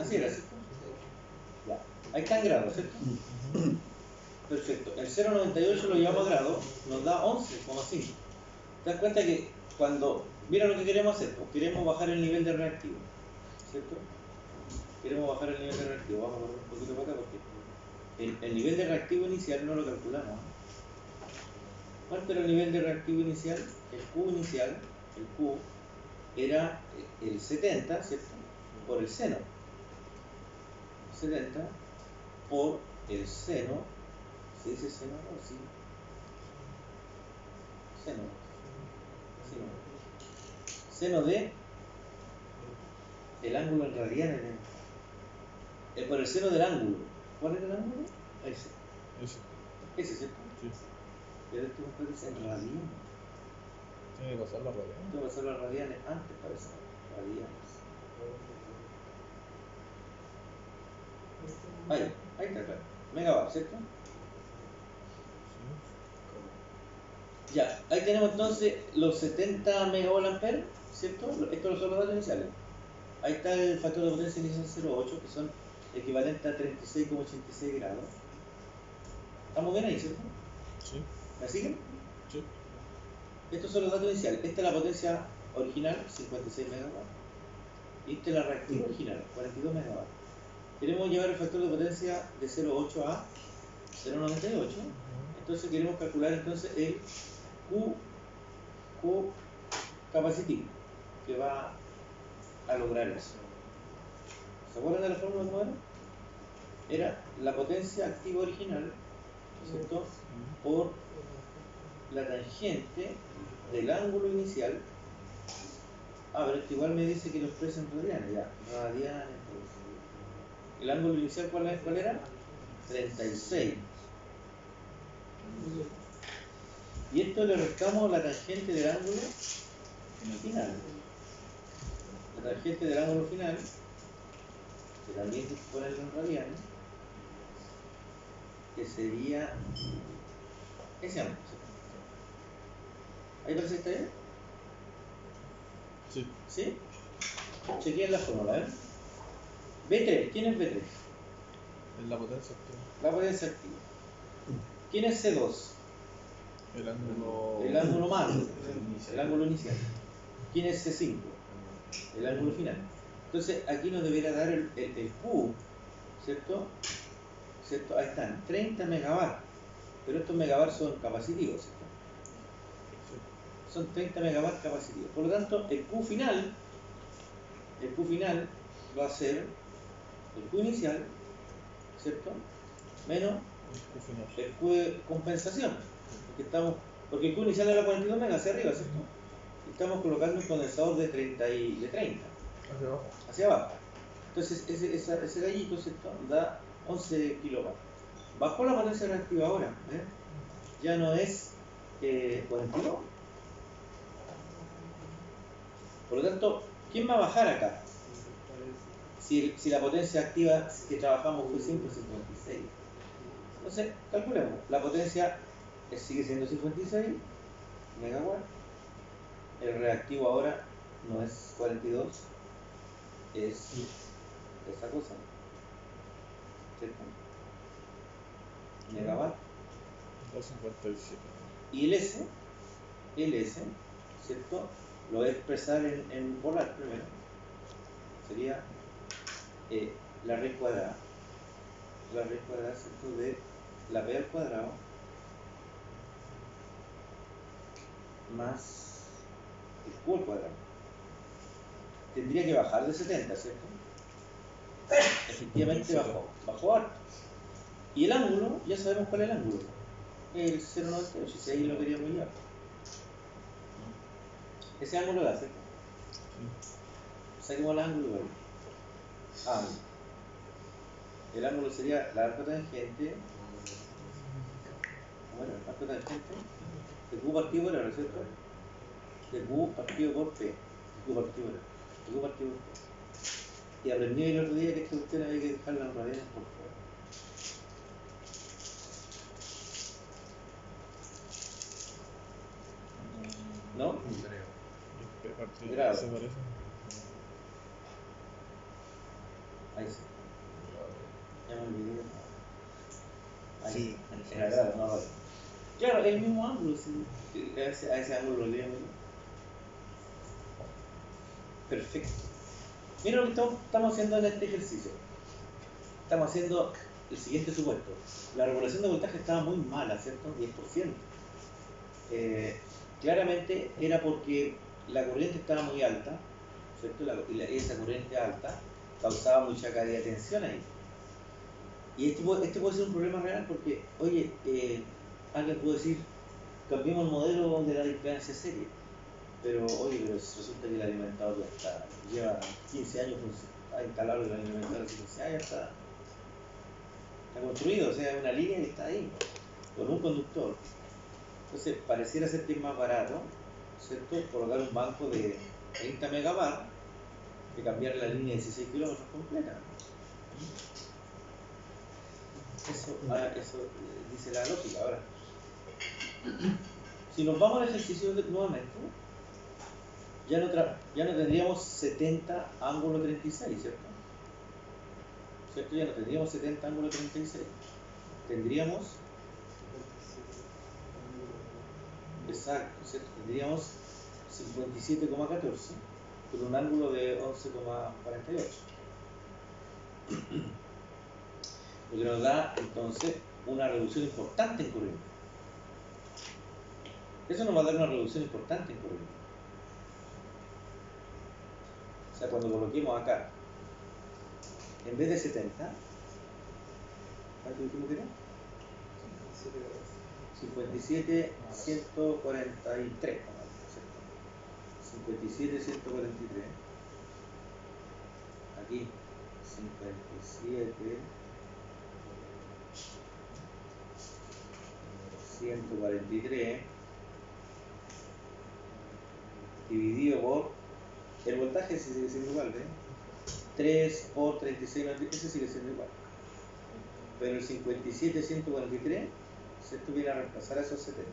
Así era, ¿cierto? Ya. Ahí está en grado, ¿cierto? Perfecto. El 0,98 lo llevamos a grado, nos da 11,5. ¿Te das cuenta que cuando... Mira lo que queremos hacer, pues queremos bajar el nivel de reactivo, ¿cierto? Queremos bajar el nivel de reactivo. Vamos a volver un poquito para acá porque el nivel de reactivo inicial no lo calculamos, ¿no? ¿Cuánto era el nivel de reactivo inicial? El Q inicial, el Q, era el 70, ¿cierto? Por el seno. 70 por el seno. ¿Se dice seno o sí? Seno. Seno de el ángulo en radianes. Por el seno del ángulo. ¿Cuál es el ángulo? Ese, ¿cierto? Sí. Pero esto es en radianes. Tiene que pasar la radianes. Tengo que hacer las radianes antes para eso. Radianes. Ahí está, claro. Megawatt, ¿cierto? Sí. Ya, ahí tenemos entonces los 70 megawatt ampere, ¿cierto? Estos son los datos iniciales. Ahí está el factor de potencia inicial 0,8, que son equivalentes a 36,86 grados. ¿Estamos bien ahí, cierto? Sí. ¿Me siguen? Sí. Estos son los datos iniciales. Esta es la potencia original, 56 megawatts. Y esta es la reactiva original, 42 megawatts. Queremos llevar el factor de potencia de 0,8 a 0,98. Entonces queremos calcular entonces el Q capacitivo que va a lograr eso. ¿Se acuerdan de la fórmula de modelo? Era la potencia activa original, ¿cierto? Por la tangente del ángulo inicial. Pero esto igual me dice que lo expresa en radianes, ya. Radianes, pues. ¿El ángulo inicial cuál era? 36. Y esto le restamos la tangente del ángulo final. La tangente del ángulo final, que también hay que ponerlo en radianes, que sería ese ángulo. ¿Ahí parece que está bien? Sí. ¿Sí? Chequeen la fórmula, ¿eh? B3, ¿quién es B3? Es la potencia activa. La potencia activa. ¿Quién es C2? El ángulo. El ángulo malo, el ángulo inicial. ¿Quién es C5? El ángulo final. Entonces aquí nos debería dar el Q, ¿cierto? ¿Cierto? Ahí están, 30 megawatts. Pero estos megawatts son capacitivos, ¿cierto? Son 30 megawatts capacitivos. Por lo tanto, el Q final va a ser el Q inicial, ¿cierto? Menos el Q de compensación. Porque el Q inicial era 42 megas hacia arriba, ¿cierto? Y estamos colocando un condensador de 30. Hacia abajo. Entonces ese gallito, ¿cierto? Da 11 kilowatts. Bajó la potencia reactiva ahora, ¿eh? Ya no es 42. Por lo tanto, ¿quién va a bajar acá? Si la potencia activa que trabajamos fue siempre 56. Entonces, calculemos. La potencia sigue siendo 56 megawatts. El reactivo ahora no es 42, es esta cosa. ¿Cierto? Megawatt. 257. Y el S, ¿cierto? Lo voy a expresar en polar primero. Sería la raíz cuadrada, ¿cierto? De la p al cuadrado más el q al cuadrado. Tendría que bajar de 70, ¿cierto? Efectivamente bajó harto. Y el ángulo, ya sabemos cuál es el ángulo. El 0,98, si ahí lo queríamos llevar. Ese ángulo da, ¿cierto? Saquemos el ángulo. Ángulo. El ángulo sería la arco tangente. Bueno, el arco tangente de Q partido por R, ¿cierto? De Q partido por P. De Q partido por R. De Q partido por P. Y aprendí el otro día que esta cuestión había que dejar las radianes por fuera. ¿No? Grado. ¿Se parece? Ahí sí. Ya me olvidé. Ahí. Sí, Era grado, no radio. Claro, el mismo ángulo, sí. A ese ángulo lo leemos. Perfecto. Mira lo que estamos haciendo en este ejercicio. Estamos haciendo el siguiente supuesto. La regulación de voltaje estaba muy mala, ¿cierto? 10%. Claramente era porque la corriente estaba muy alta, ¿cierto? Esa corriente alta causaba mucha caída de tensión ahí. Y este puede ser un problema real porque, oye, alguien puede decir, cambiemos el modelo de la impedancia serie. Pero, oye, pero resulta que el alimentador ya lleva 15 años instalado el alimentador, hace 15 años está construido, o sea, es una línea que está ahí, con un conductor. Entonces, pareciera ser que es más barato, ¿cierto? Colocar un banco de 30 megabar que cambiar la línea de 16 kilómetros completa. Eso dice la lógica. Ahora, si nos vamos al ejercicio nuevamente, ya no tendríamos 70 ángulo 36, ¿cierto? Ya no tendríamos 70 ángulo 36. Tendríamos, exacto, ¿cierto? Tendríamos 57,14 con un ángulo de 11,48. Lo que nos da entonces una reducción importante en corriente. Eso nos va a dar una reducción importante en corriente. O sea, cuando coloquemos acá, en vez de 70, ¿cuánto dijimos que era? 57, 143. 57, 143. Aquí, 57, 143 dividido por el voltaje, ese sigue siendo igual, ¿eh? 3 por 36, ese sigue siendo igual. Pero el 57, 143 se tuviera a reemplazar a esos 70.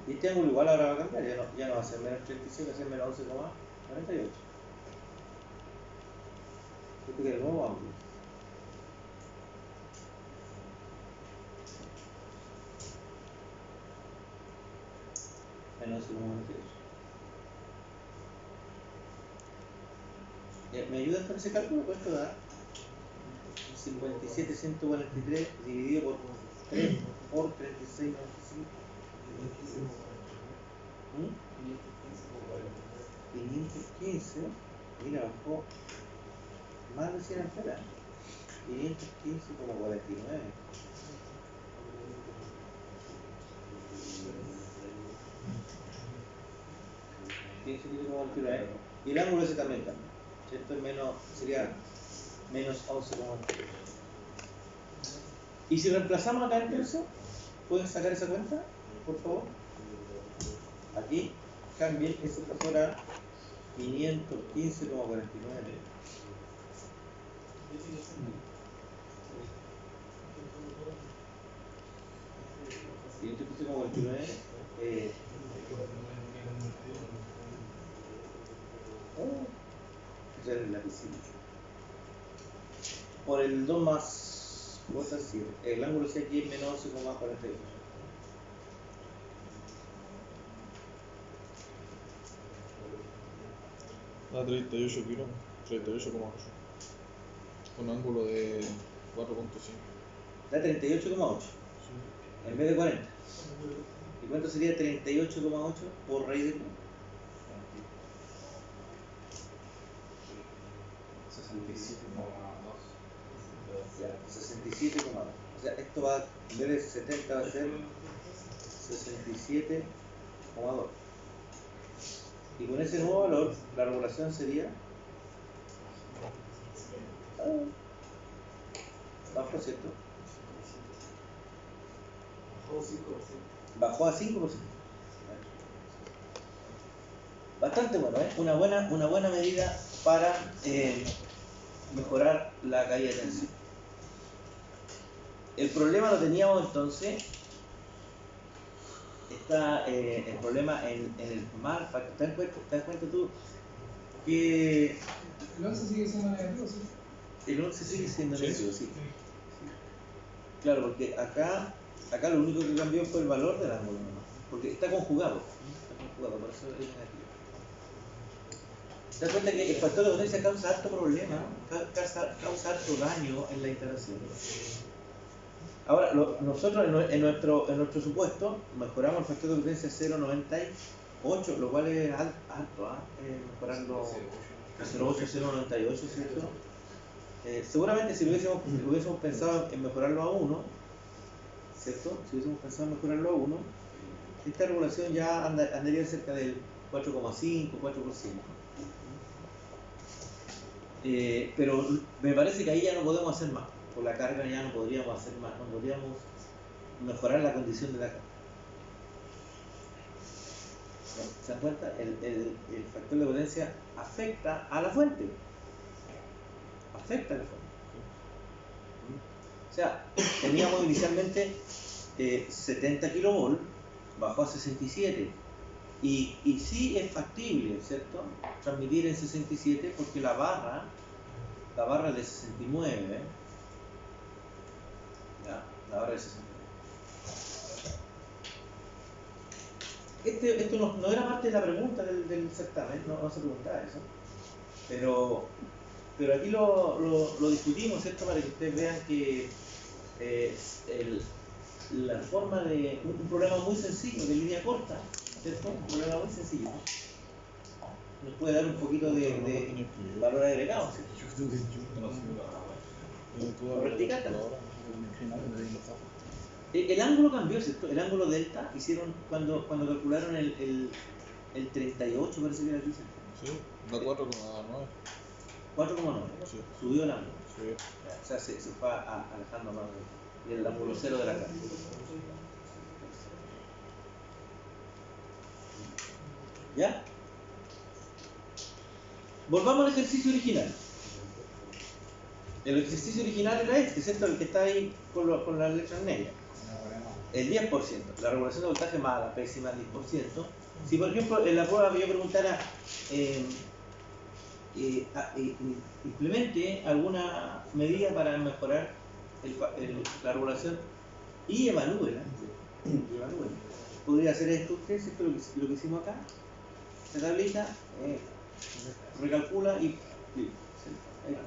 Y este ángulo igual ahora va a cambiar, ya no va a ser menos 36, va a ser menos 11,48. Este que es el nuevo ángulo. Menos 11,48. ¿Me ayudas con ese cálculo? ¿Cuánto da? 57, 143 dividido por 3 por 36, 95. 515, mira, bajó más de 100 amperes. 515,49. Y el ángulo ese también cambia, ¿cierto? Sería menos 11,8. Y si reemplazamos acá el tercio, ¿pueden sacar esa cuenta, por favor? Aquí cambien ese factor a 515,49. 515,49. Ya en la piscina. Por el 2 más, voy a decir, el ángulo C aquí es menos 11,48. A 38 kilómetros. 38,8. Con ángulo de 4,5. Da 38,8 Sí. en vez de 40. ¿Y cuánto sería 38,8 por raíz de 67,2. O sea, esto va, en vez de 70 va a ser 67,2. Y con ese nuevo valor, la regulación sería bajo, ¿cierto? Bajó a 5%. Bastante bueno, ¿eh? Una buena medida para mejorar la caída de tensión. El problema lo teníamos entonces, está el problema en el mal factor. ¿Te das cuenta tú que El 11 sigue siendo negativo, sí? el 11 sigue siendo negativo? Sí. Claro, porque acá lo único que cambió fue el valor del ángulo, ¿no? Porque está conjugado, por eso es negativo. ¿Te das cuenta que el factor de potencia causa harto problema, causa harto daño en la instalación? Ahora, nosotros en nuestro supuesto mejoramos el factor de potencia 0,98, lo cual es alto, mejorarlo a 0,8, 0,98, ¿cierto? Seguramente si lo hubiésemos pensado en mejorarlo a 1, ¿cierto? Si hubiésemos pensado en mejorarlo a 1, esta regulación ya andaría cerca del 4,5, 4%. Pero me parece que ahí ya no podemos hacer más. Por la carga ya no podríamos hacer más, no podríamos mejorar la condición de la carga. ¿Se dan cuenta? El factor de potencia afecta a la fuente. Afecta a la fuente. O sea, teníamos inicialmente 70 kV, bajó a 67. Y sí es factible, ¿cierto? Transmitir en 67 porque la barra es de 69. Ya, la barra de 69. Esto no era parte de la pregunta del certamen, no se preguntaba eso. Pero aquí lo discutimos, ¿cierto? Para que ustedes vean que la forma de un problema muy sencillo, de línea corta, ¿cierto? Un problema muy sencillo. Nos puede dar un poquito de valor agregado, ¿cierto? Vertical también. El ángulo cambió, ¿cierto? El ángulo delta hicieron cuando calcularon el 38, parece que era aquí, ¿cierto? Sí, da 4,9. 4,9. Sí. Subió el ángulo. Sí. O sea, se fue alejando más del ángulo cero de la carga. ¿Ya? Volvamos al ejercicio original. El ejercicio original era este, ¿cierto? El que está ahí con las letras negras. El 10%. La regulación de voltaje mala, pésima, el 10%. Si por ejemplo en la prueba yo preguntara implemente alguna medida para mejorar la regulación y evalúela. Podría hacer esto usted, ¿cierto? Lo que hicimos acá. La tablita recalcula y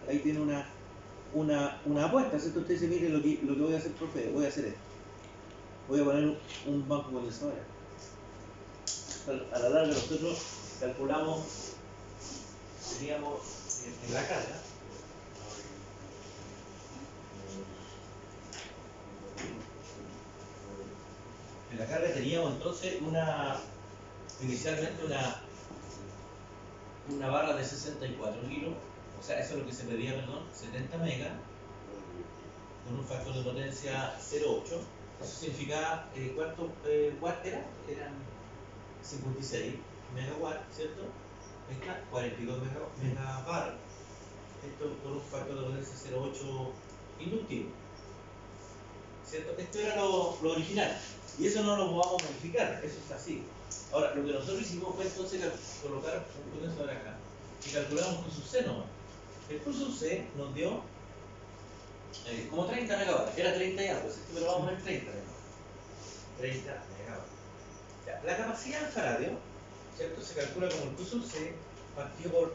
ahí tiene una apuesta, ¿cierto? Usted dice, mire lo que voy a hacer, profe, voy a hacer esto. Voy a poner un banco condensador. A la larga nosotros calculamos, teníamos en la carga, teníamos entonces inicialmente una barra de 64 kilos, o sea, eso es lo que se pedía, 70 megas, con un factor de potencia 0,8. Eso significa, ¿cuántos watts era? Eran 56 megawatts, ¿cierto? Esta 42 megabar. Esto con un factor de potencia 0,8 inductivo, ¿cierto? Esto era lo original. Y eso no lo podamos modificar, eso es así. Ahora, lo que nosotros hicimos fue entonces colocar un condensador acá y calculamos Q sub C nomás. El Q sub C nos dio como 30 megawatts, era 30 y algo, pero vamos a poner 30 megawatts. 30 megawatts. Ya, la capacidad del faradio, ¿cierto? Se calcula como el Q sub C partido por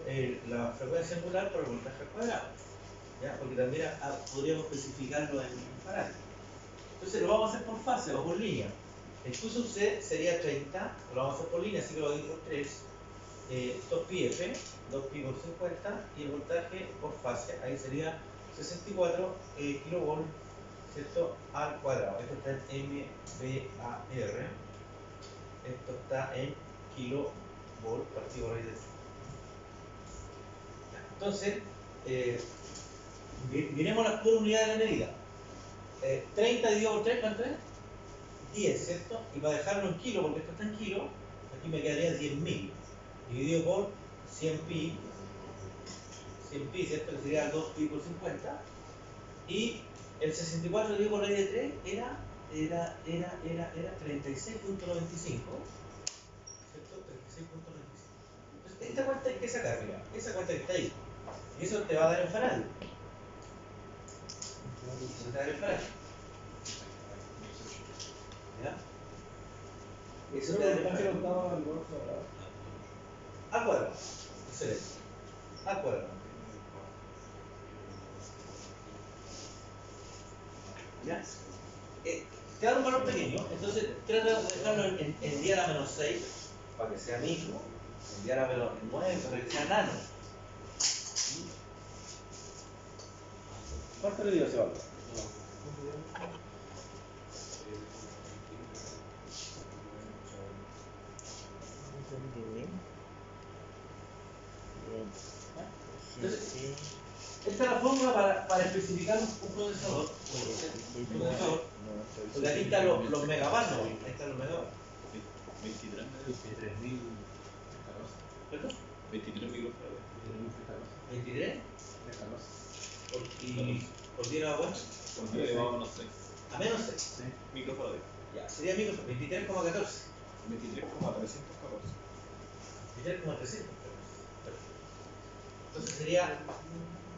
la frecuencia angular por el voltaje al cuadrado, ¿ya? Porque también podríamos especificarlo en parámetros. Entonces lo vamos a hacer por fase o por línea. El Q sub C sería 30, lo vamos a hacer por línea, así que lo voy a dividir por 3. 2πf, 2pi por 50, y el voltaje por fase, ahí sería 64 kilovolt, ¿cierto? Al cuadrado. Esto está en MVAR, esto está en kilovolt partido raíz de 3. Entonces, miremos las puras unidades de la medida. 30 dividido por 3, ¿cuánto es? 10, ¿cierto? Y para dejarlo en kilo, porque esto está en kilo, aquí me quedaría 10.000. Dividido por 100pi, ¿cierto? Que sería 2pi por 50. Y el 64 dividido por raíz de 3 era 36.95, ¿cierto? 36.95. Entonces, esta cuenta hay que sacar, mira, esa cuenta que está ahí. Y eso te va a dar en faradio. Eso te va a dar en faradio. ¿Ya? Eso te da en faradio. Al cuadrado. Excelente. Al cuadrado. ¿Ya? Te da un valor pequeño, entonces trata de dejarlo en 10 a la menos 6 para que sea micro, en 10 a la menos 9 para que sea nano. ¿Cuánto le dio ese valor? Entonces, esta es la fórmula para especificar un procesador. Porque aquí están los megawatts, ¿no? Ahí están los megawatts. 23.000. ¿Perdón? 23 microfarads. 23. Y por 10 a la vuelta. Por 10 elevado a menos 6. A menos 6. Sí. Microfarads. Ya, sería micro, 23,14. 23,314. 23,314. Entonces sería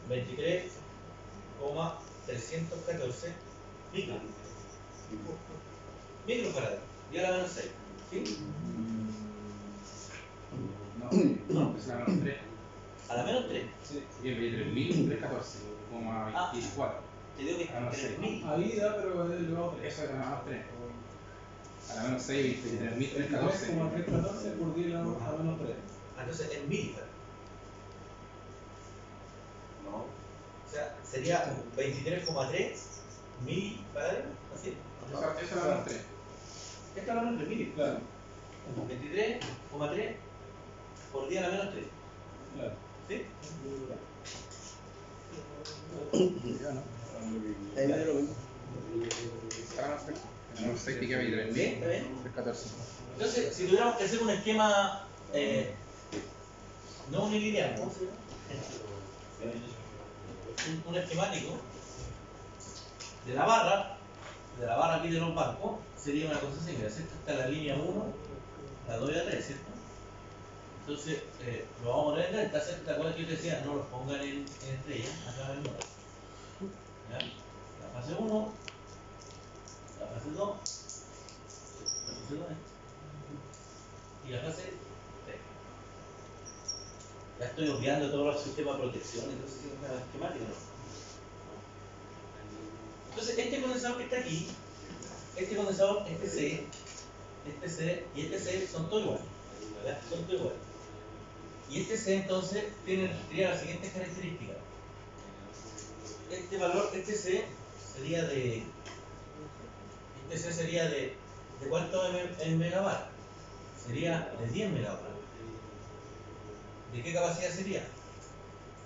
23,314 microfarads. Y a la menos 6. ¿Sí? No, es la menos 3. A la menos 3. Sí, y el 23.314,24. Te digo que 23.000. Ahí da, pero es elevado a 3. Eso es la menos 3. A la menos 6, 23.314 por 10 a la menos 3. Entonces es milifarads. No. O sea, sería 23,3 milifarads. Así. Esa es la menos 3. Esta es la menos 3 milifarads. Claro. 23,3 por 10 a la menos 3. Claro. ¿Sí? Ahí me dio lo mismo. Menos 6 que queda 23.000. Bien, está bien. 314. Entonces, si tuviéramos que hacer un esquema no unilineal, ¿cómo se llama? Un esquemático de la barra aquí de los bancos, sería una cosa así, ¿cierto? Está la línea 1, la 2 y la 3, ¿cierto? Entonces, lo vamos a poner en delta, ¿cierto? ¿Te acuerdas que yo te decía? No los pongan en estrella, acá en el número. ¿Ya? La fase 1, la fase 2, la fase 2 y la fase 3. Ya estoy obviando todos los sistemas de protección, entonces es una esquemática, ¿no? Entonces, este condensador que está aquí, este condensador, este C y este C son todos iguales. ¿Verdad? Son todos iguales. Y este C entonces tendría las siguientes características. Este valor, este C sería de ¿cuánto en megawatt? Sería de 10 megawatts. ¿De qué capacidad sería?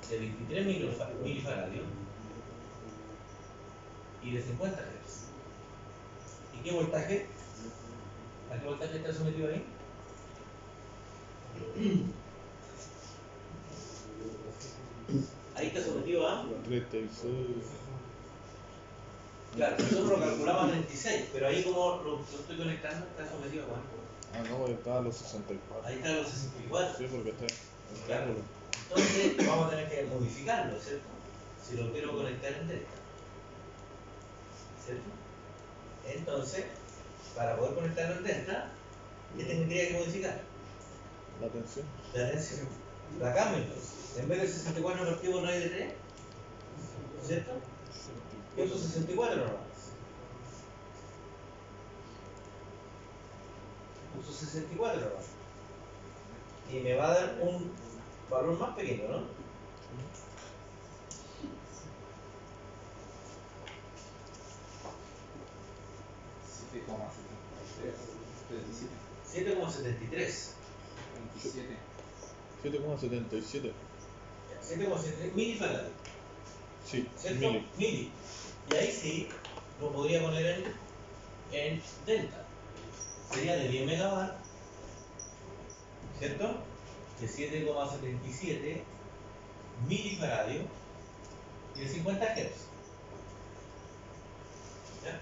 De 23 milifaradios y de 50 Hz. ¿Y qué voltaje? ¿A qué voltaje está sometido ahí? Ahí está sometido a... 36. Claro, nosotros lo calculamos a 36, pero ahí como lo estoy conectando está sometido a cuánto. Ah, no, estaba a los 64. Ahí está a los 64. Sí, porque está en Claro. triángulo. Entonces vamos a tener que modificarlo, ¿cierto? Si lo quiero conectar en delta. ¿Cierto? Entonces, para poder conectarlo en delta, ¿qué tendría que modificar? La tensión. La tensión. La cambio entonces. En vez de 64 partido por raíz de 3, ¿cierto? Yo uso 64 nomás. Uso 64 nomás. Y me va a dar un valor más pequeño, ¿no? $7,73. 7,73. 27. 7,77. 7,73 milifaradios. Sí, ¿Cierto? mili. Mili. Y ahí sí lo podría poner en delta. Sería de 10 megabytes, ¿cierto? De 7,77 milifaradios y de 50 Hz. ¿Ya?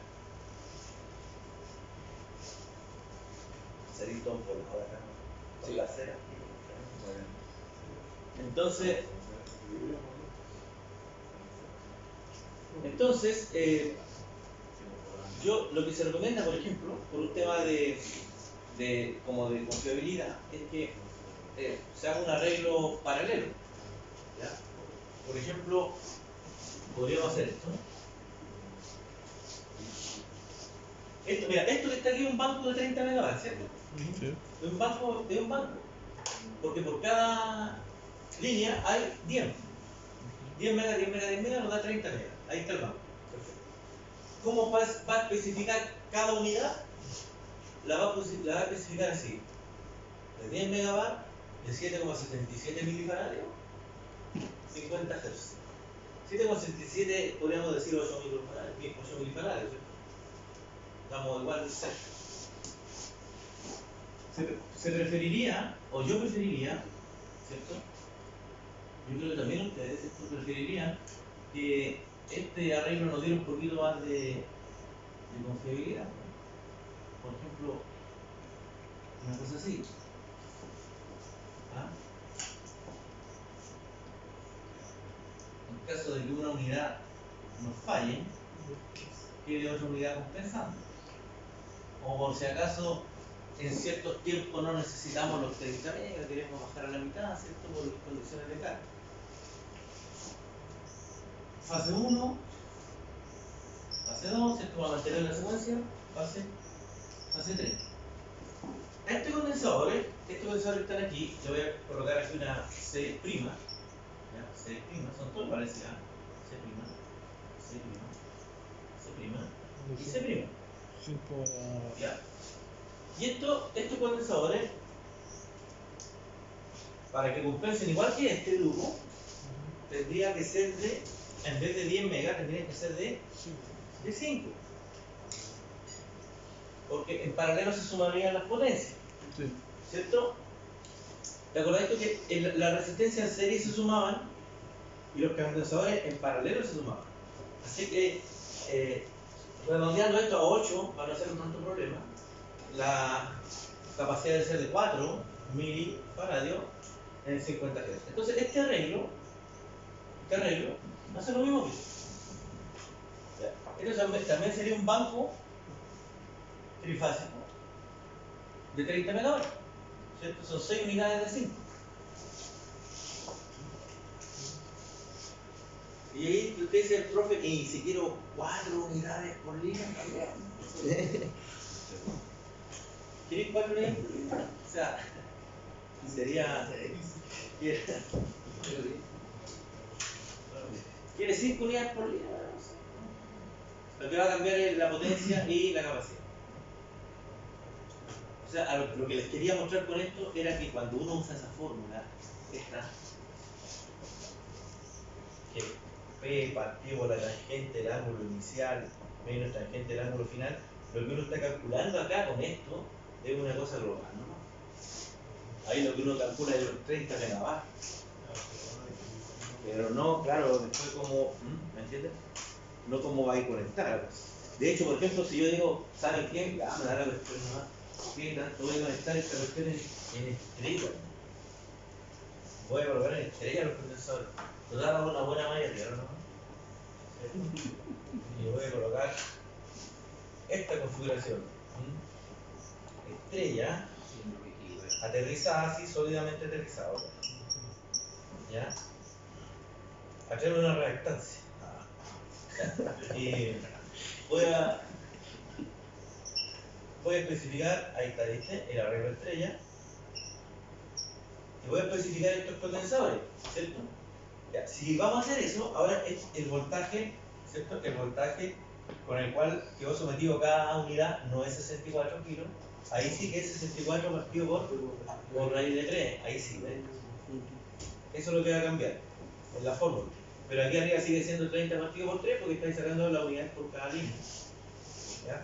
Cerito por acá, por la acera. Entonces, yo lo que se recomienda, por ejemplo, por un tema como de confiabilidad, es que se haga un arreglo paralelo. ¿Ya? Por ejemplo, podríamos hacer esto. Mira, esto que está aquí es un banco de 30 megabytes, ¿cierto? Sí. Es un banco, porque por cada línea hay 10. 10 megas, 10 megas, 10 megas nos da 30 megas. Ahí está el banco. Perfecto. ¿Cómo va a especificar cada unidad? La va a especificar así. De 10 megabytes, de 7,77 milifaradios, 50 Hz. 7,77 podríamos decir 8 milifaradios, ¿cierto? Estamos igual de cerca. Se preferiría, o yo preferiría, ¿cierto? Yo creo que también ustedes preferirían que este arreglo nos diera un poquito más de confiabilidad. Por ejemplo, una cosa así. ¿Ah? En caso de que una unidad nos falle, quede otra unidad compensando. O por si acaso en ciertos tiempos no necesitamos los 30 megas, queremos bajar a la mitad, ¿cierto? Por las condiciones de carga. Fase 1, fase 2, ¿cierto? Va a mantener la secuencia, fase 3. Este condensador que están aquí, le voy a colocar aquí una C', ¿ya? C', son todos parecidas, C', C', C', y C'. 5 ¿Ya? Y estos condensadores, para que compensen igual que este grupo, tendría que ser en vez de 10 megas, tendrían que ser de 5. Porque en paralelo se sumarían las potencias. Sí. ¿Cierto? ¿Te acordás que la resistencia en serie se sumaban y los condensadores en paralelo se sumaban? Así que, redondeando esto a 8, para no hacer un tanto problema, la capacidad debe ser de 4 milifaradios en 50 Hz. Entonces, este arreglo hace lo mismo que esto. También sería un banco trifásico de 30 megabytes, ¿cierto? Son 6 unidades de 5. Y ahí usted dice, profe, y si quiero 4 unidades por línea también. ¿Quieres 4 unidades por línea? O sea, sería. ¿Quiere 5 unidades por línea? Lo que va a cambiar es la potencia y la capacidad. O sea, lo que les quería mostrar con esto era que cuando uno usa esa fórmula, esta, que P partido por la tangente del ángulo inicial menos tangente del ángulo final, lo que uno está calculando acá con esto es una cosa global, ¿no? Ahí lo que uno calcula es los 30 megabytes. Pero no, claro, después como, ¿me entiendes? No cómo va a ir conectar. De hecho, por ejemplo, si yo digo, ¿saben qué? Me da la cuestión nomás. ¿Qué tanto voy a conectar esta cuestión en estrella? Voy a colocar en estrella los condensadores. Total, hago una buena malla tierra, ¿no? Y voy a colocar esta configuración. Estrella, aterrizada así, sólidamente aterrizado. ¿ya? A crear una reactancia. Y voy a especificar, ahí está, ¿viste? El arreglo estrella. Y voy a especificar estos condensadores, ¿cierto? Ya, si vamos a hacer eso, ahora es el voltaje, ¿cierto? El voltaje con el cual quedó sometido cada unidad no es 64 kilos. Ahí sí que es 64 partido por raíz de 3. Ahí sí, ¿ves? Eso es lo que va a cambiar en la fórmula. Pero aquí arriba sigue siendo 30 partido por 3 porque estáis sacando la unidad por cada línea. ¿Ya?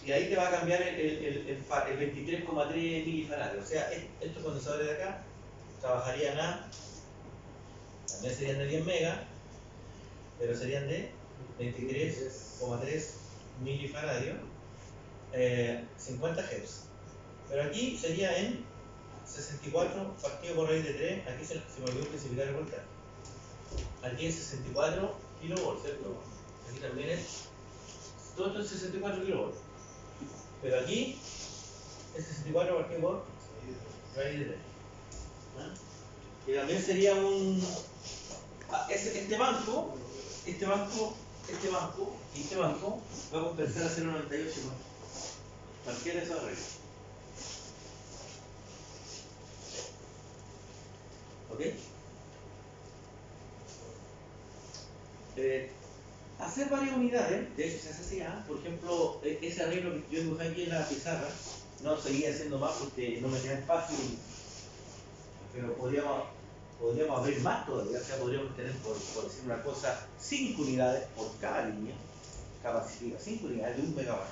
Y ahí te va a cambiar el 23,3 milifaradios. O sea, estos condensadores de acá trabajarían a, también serían de 10 megas, pero serían de 23,3 milifaradios, 50 Hz. Pero aquí sería en 64 partido por raíz de 3, aquí se me olvidó especificar el voltaje. Aquí es 64 kilovolts, ¿cierto? Aquí también es, todo esto es 64 kilovolts. Pero aquí es 64 partido por raíz de 3. ¿Ah? Y también sería un... este banco y este banco va a compensar a 0,98 más. Cualquiera de esos arreglos. ¿Ok? Hacer varias unidades, de hecho se hace así, por ejemplo, ese arreglo que yo dibujé aquí en la pizarra, no seguía haciendo más porque no me queda espacio, pero podríamos abrir más todavía, o sea, podríamos tener, por decir una cosa, 5 unidades por cada línea capacitiva, 5 unidades de 1 megawatt.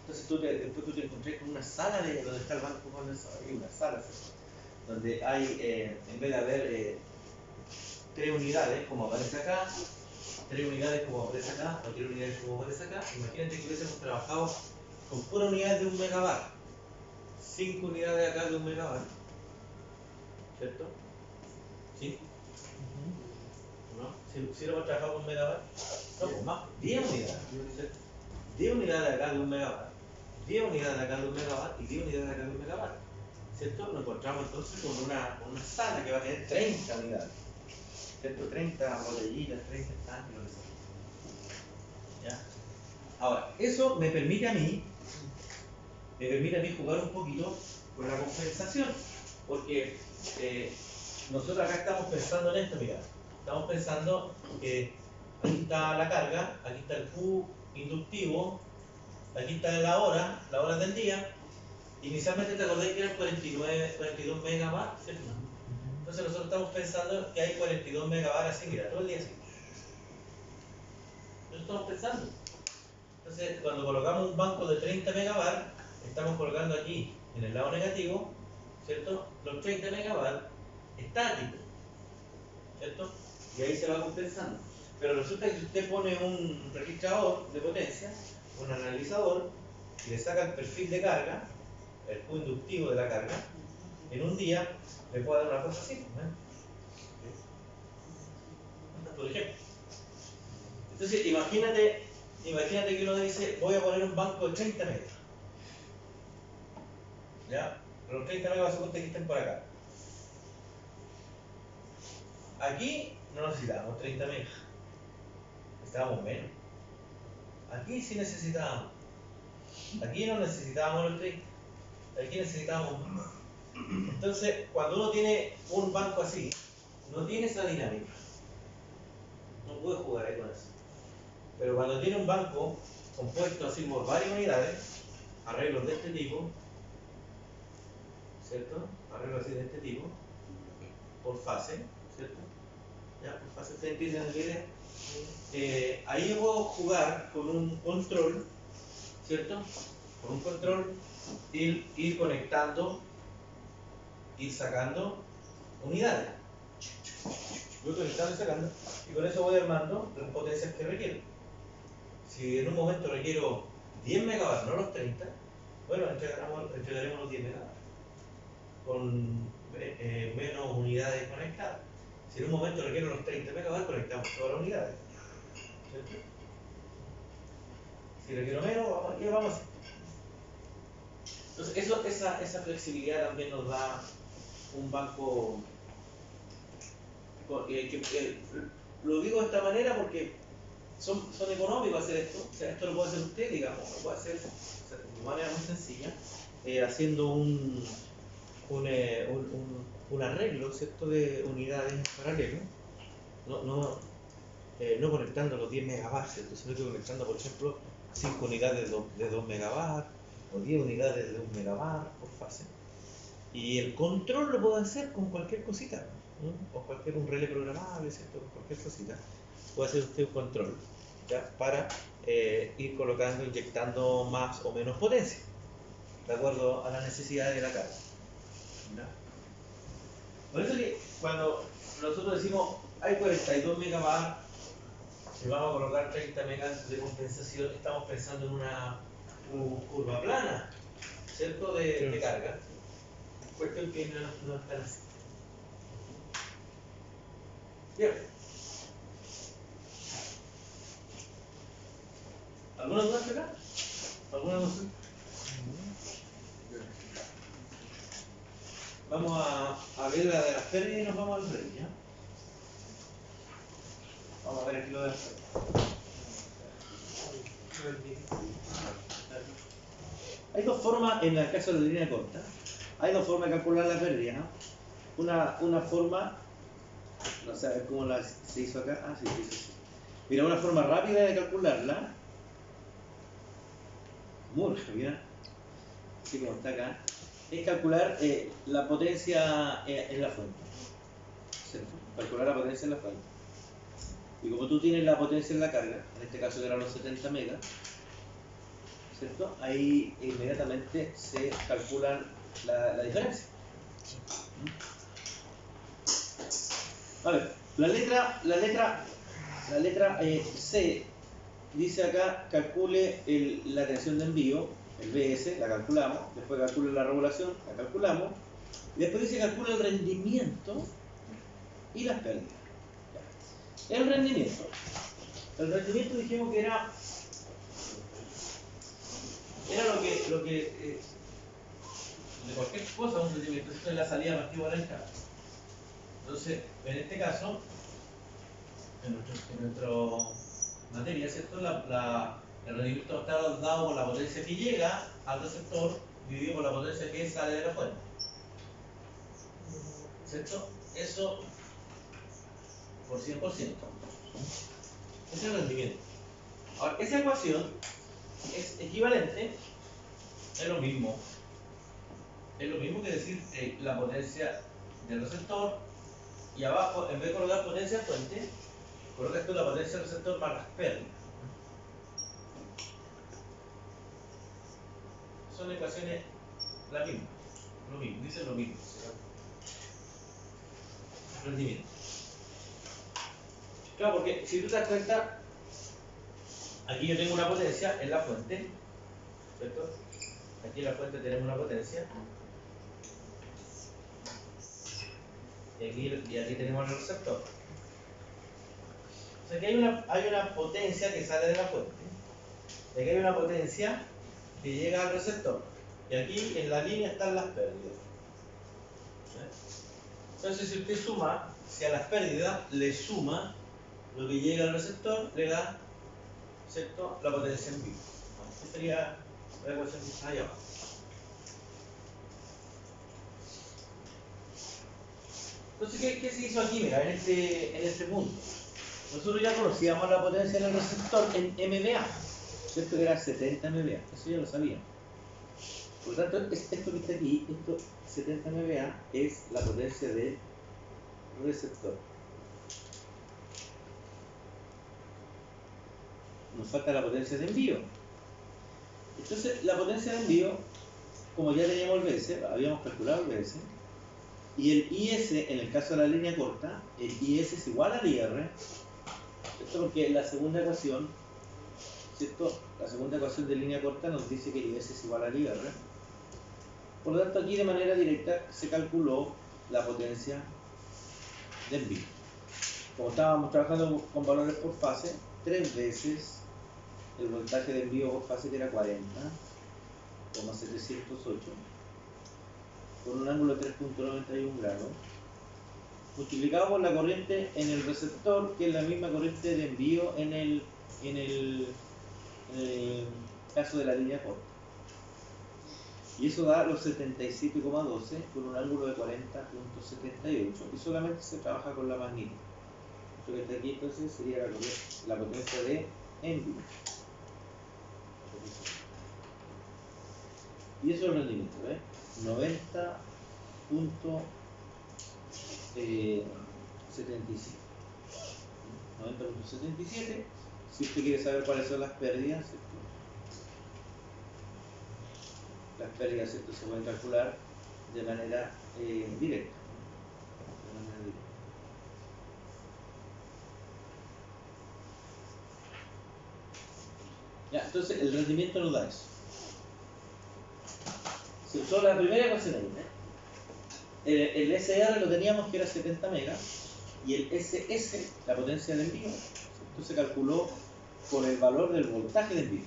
Entonces después tú te encontrás con una sala de donde está el banco condensador, hay una sala, ¿sí? Donde hay, en vez de haber 3 unidades, como aparece acá, 3 unidades como aparece acá, o 3 unidades como aparece acá, imagínate que hubiésemos trabajado con pura unidad de 1 megawatt, 5 unidades acá de 1 megawatt, ¿cierto? ¿Sí? ¿No? Si lo hemos trabajado con 1 megawatt, no, pues más, 10 unidades, ¿cierto? 10 unidades acá de 1 megawatt, 10 unidades acá de 1 megawatt y 10 unidades acá de 1 megawatt, ¿cierto? Nos encontramos entonces con una sala que va a tener 30 unidades, ¿cierto? 30 botellitas, 30 estanques, lo que sea. ¿Ya? Ahora, eso me permite a mí jugar un poquito con la compensación, porque nosotros acá estamos pensando en esto, mira, estamos pensando que aquí está la carga, aquí está el Q inductivo, aquí está la hora del día. Inicialmente te acordé que eran 42 megawatts, ¿cierto? Entonces nosotros estamos pensando que hay 42 megawatts así, mira, todo el día así. Eso estamos pensando. Entonces, cuando colocamos un banco de 30 megawatts, estamos colocando aquí, en el lado negativo, ¿cierto? Los 30 megawatts estáticos, ¿cierto? Y ahí se va compensando. Pero resulta que si usted pone un registrador de potencia, un analizador, y le saca el perfil de carga, el Q inductivo de la carga, en un día le puede dar una cosa así, por ejemplo. Entonces, imagínate que uno dice, voy a poner un banco de 30 megas. ¿Ya? Los 30 megas suponte que estén por acá. Aquí no necesitábamos 30 megas. Necesitábamos menos. Aquí sí necesitábamos. Aquí no necesitábamos los 30. Aquí necesitábamos más. Entonces, cuando uno tiene un banco así, no tiene esa dinámica. No puede jugar ahí con eso. Pero cuando tiene un banco compuesto así por varias unidades, arreglos de este tipo, ¿cierto? Arreglos así de este tipo, por fase, ¿cierto? Ya, por fase, ¿ustedes entienden la idea? Ahí yo puedo jugar con un control, ¿cierto? Con un control, ir conectando, ir sacando unidades. Voy conectando y sacando, y con eso voy armando las potencias que requiero. Si en un momento requiero 10 megawatts, no los 30, bueno, entregaremos los 10 megawatts con menos unidades conectadas. Si en un momento requiero los 30 megawatts, conectamos todas las unidades, ¿cierto? Si requiero menos, vamos así. Entonces, esa flexibilidad también nos da un banco Lo digo de esta manera porque son económicos hacer esto. O sea, esto lo puede hacer usted, digamos, lo puede hacer de manera muy sencilla, haciendo un arreglo, ¿cierto?, de unidades en paralelo, no conectando los 10 megawatts, ¿cierto?, sino que conectando, por ejemplo, 5 unidades de 2 megawatts o 10 unidades de 1 megawatt por fase. Y el control lo puedo hacer con cualquier cosita, ¿no? O un relé programable, ¿cierto?, con cualquier cosita. Puede hacer usted un control, ¿ya?, para ir colocando, inyectando más o menos potencia, de acuerdo a las necesidades de la carga. ¿Ya? Por eso que cuando nosotros decimos hay 42 megawatts y vamos a colocar 30 megas de compensación, estamos pensando en una curva plana, ¿cierto?, de carga. Cuestión que no es tan así. Bien. ¿Alguna duda acá? ¿Alguna duda? Vamos a ver la de las ferias y nos vamos al rey, ¿ya? Vamos a ver aquí lo de las ferias. Hay dos formas, en el caso de la línea corta, hay dos formas de calcular la pérdida, ¿no? Una forma, no sé cómo se hizo acá, sí, se hizo así. Mira, una forma rápida de calcularla, muy rápida, así como está acá, es calcular la potencia en la fuente, ¿cierto? Calcular la potencia en la fuente. Y como tú tienes la potencia en la carga, en este caso eran los 70 megas, ¿cierto? Ahí inmediatamente se calcula la diferencia. A ver, la letra C dice acá, calcule la tensión de envío, el BS, la calculamos, después calcule la regulación, la calculamos, y después dice calcula el rendimiento y las pérdidas. El rendimiento dijimos que era lo que de cualquier cosa, un rendimiento, esto es la salida pasiva del carro. Entonces, en este caso, en nuestra materia, ¿cierto? El rendimiento está dado por la potencia que llega al receptor dividido por la potencia que sale de la fuente, ¿cierto? Eso por 100%. Ese es el rendimiento. Ahora, esa ecuación es equivalente, es lo mismo que decir la potencia del receptor, y abajo, en vez de colocar potencia de fuente, colocas tú la potencia del receptor más las pérdidas. Son ecuaciones las mismas, dicen lo mismo. Rendimiento. Claro, porque si tú te das cuenta, aquí yo tengo una potencia en la fuente, ¿cierto? Aquí en la fuente tenemos una potencia. Y aquí tenemos el receptor. O sea que hay una potencia que sale de la fuente. Y aquí hay una potencia que llega al receptor. Y aquí en la línea están las pérdidas. Entonces si usted suma, si a las pérdidas le suma lo que llega al receptor, le da, ¿cierto?, la potencia en vivo. Esta sería la ecuación que está allá abajo. Entonces, ¿qué se hizo aquí? Mira, en este punto. Nosotros ya conocíamos la potencia en el receptor en MVA, ¿cierto? Que era 70 MVA, eso ya lo sabíamos. Por lo tanto, esto que está aquí, esto 70 MVA, es la potencia del receptor. Nos falta la potencia de envío. Entonces, la potencia de envío, como ya teníamos el BS, habíamos calculado el BS, y el IS, en el caso de la línea corta, el IS es igual al IR, esto porque la segunda ecuación, ¿cierto? La segunda ecuación de línea corta nos dice que el IS es igual al IR. Por lo tanto, aquí de manera directa se calculó la potencia de envío. Como estábamos trabajando con valores por fase, 3 veces el voltaje de envío por fase, que era 40,708, con un ángulo de 3.91 grados, multiplicado por la corriente en el receptor, que es la misma corriente de envío en el caso de la línea corta. Y eso da los 77,12 con un ángulo de 40,78 y solamente se trabaja con la magnitud. Esto que está aquí entonces sería la potencia de envío. Y eso es el rendimiento, ¿ves? 90,77. 90,77. Si usted quiere saber cuáles son las pérdidas, ¿cierto? Las pérdidas, ¿cierto?, se pueden calcular de manera directa. Ya, entonces el rendimiento nos da eso. Se usó la primera ecuación ahí, el SR lo teníamos que era 70 megas y el SS, la potencia de envío, ¿cierto?, se calculó con el valor del voltaje de envío.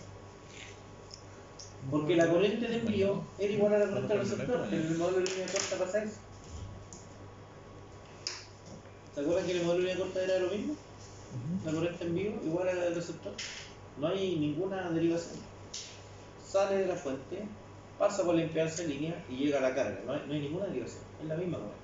Porque la corriente de envío era igual a la corriente del receptor. En el modelo de línea corta pasa eso. ¿Se acuerdan que en el modelo de línea corta era lo mismo? La corriente de envío igual a la del receptor. No hay ninguna derivación. Sale de la fuente, pasa por la impedancia en línea y llega a la carga. No hay ninguna derivación. Es la misma corriente.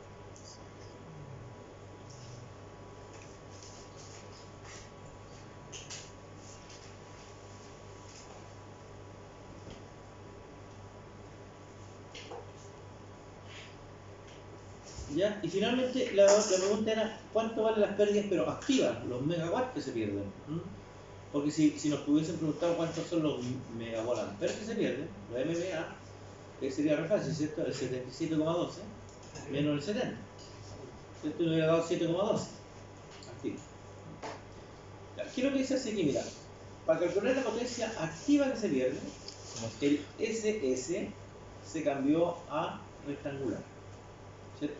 ¿Ya? Y finalmente la pregunta era ¿cuánto valen las pérdidas pero activas, los megawatts que se pierden? Porque si nos hubiesen preguntado cuántos son los megawatt amperes que se pierden, los MVA, sería re fácil, ¿cierto? El 77,12 menos el 70, ¿cierto? Nos hubiera dado 7,12 activos. ¿Qué es lo que dice así aquí? Mira, para calcular la potencia activa que se pierde, el SS se cambió a rectangular, ¿cierto?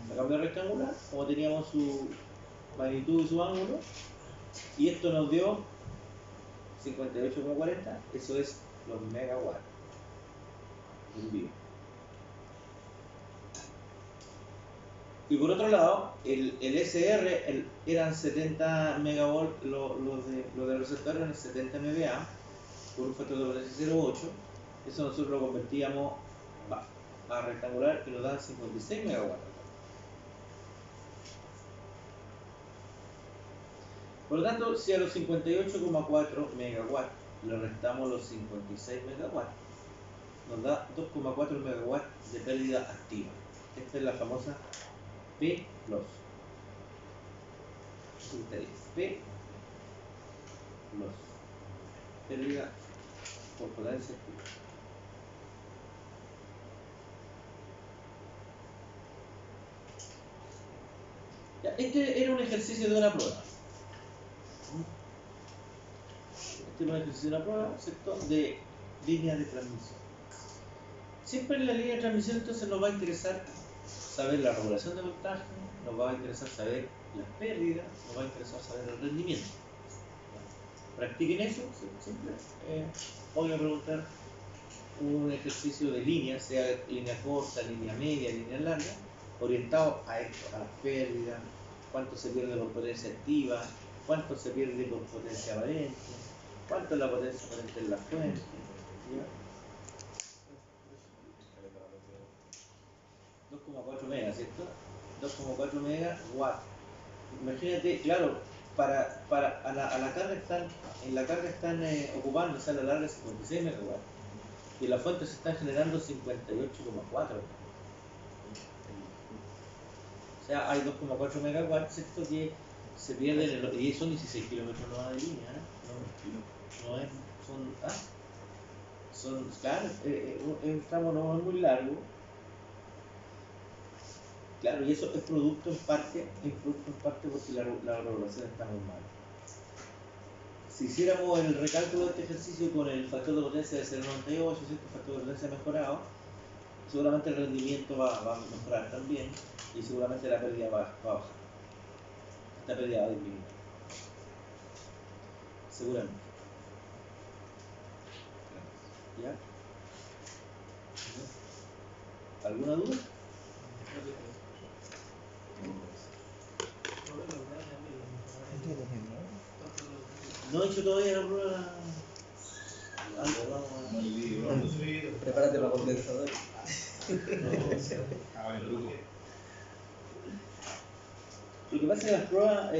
Se cambió a rectangular, como teníamos su magnitud y su ángulo, y esto nos dio 58,40, eso es los megawatts de envío. Y por otro lado, el SR eran 70 megavolts, los del receptor eran 70 MVA, por un factor de potencia 0,8, eso nosotros lo convertíamos a rectangular y nos dan 56 megawatts. Por lo tanto, si a los 58,4 megawatts le restamos los 56 megawatts, nos da 2,4 megawatts de pérdida activa. Esta es la famosa P loss. P loss. Pérdida por potencia activa. Ya, este era un ejercicio de una prueba. Este es un ejercicio de una prueba, ¿cierto?, de línea de transmisión. Siempre en la línea de transmisión entonces nos va a interesar saber la regulación de voltaje, nos va a interesar saber las pérdidas, nos va a interesar saber el rendimiento. Practiquen eso, siempre. Voy a preguntar un ejercicio de línea, sea línea corta, línea media, línea larga, orientado a esto, a las pérdidas, cuánto se pierde por potencia activa, cuánto se pierde por potencia aparente, cuánto es la potencia aparente en la fuente. ¿Ya? 2,4 megas, ¿cierto? 2,4 megawatts. Imagínate, claro, a la carga en la carga están ocupando, o sea, a la larga 56 megawatts. Y en la fuente se están generando 58,4. O sea, hay 2,4 megawatts, ¿cierto?, que se pierden, y son 16 kilómetros nomás de línea, no es, claro, un tramo no es muy largo. Claro, y eso es producto en parte porque la regulación está muy mala. Si hiciéramos el recálculo de este ejercicio con el factor de potencia de 0,98, ¿cierto?, el factor de potencia mejorado, seguramente el rendimiento va a mejorar también y seguramente la pérdida va a bajar. Esta pérdida va a disminuir. Seguramente. ¿Ya? ¿Alguna duda? No he hecho todavía la prueba. Prepárate para condensador. Ah, el truco. Lo que pasa es que las pruebas,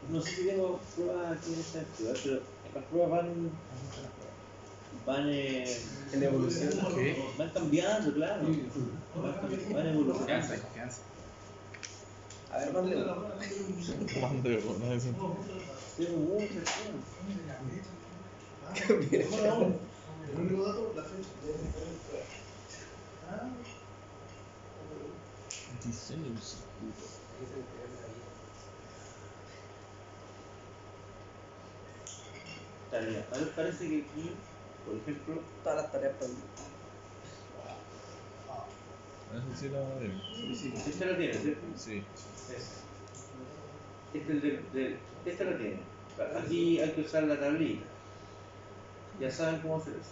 no sé si tengo pruebas aquí en esta actividad, pero las pruebas van En evolución. van cambiando, claro. Van evolucionando. Confianza. A ver, mándale. Mande, bueno, eso. Tengo muchas pruebas. El único dato, la fecha. Diseño seguro. Tarea. A ver, parece que aquí, por ejemplo, Todas las tareas para Eso sí la veo. esta la tiene, ¿cierto? Sí. Esta la tiene. Aquí hay que usar la tablita. Ya saben cómo hacer eso.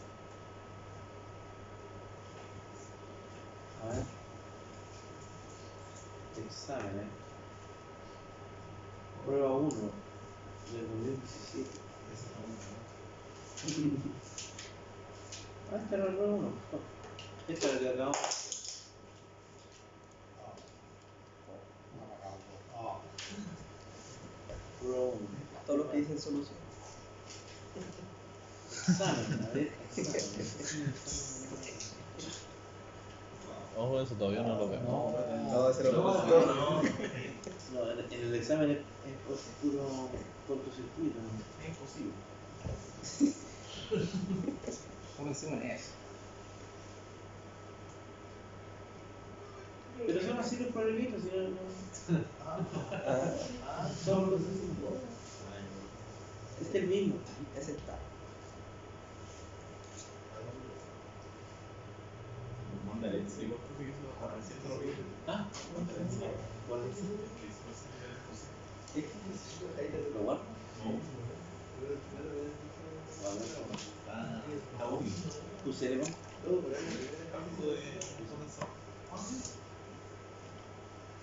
A ver. Exámenes. Prueba 1 del 2017. Esta era la prueba 1. Esta es la que acabamos. Prueba 1. todos los que dicen solución. Examen, a ver. Examen. Ojo, eso todavía no lo vemos. No, ese lo No, en el examen es puro cortocircuito. Es imposible. ¿Cómo encima es? Pero son así los problemitas, si no. Son los así. Este es el mismo. Ese está. Mándale, sí. Ah, ¿cuál es? ¿Lo guardo? ¿Tu cerebro?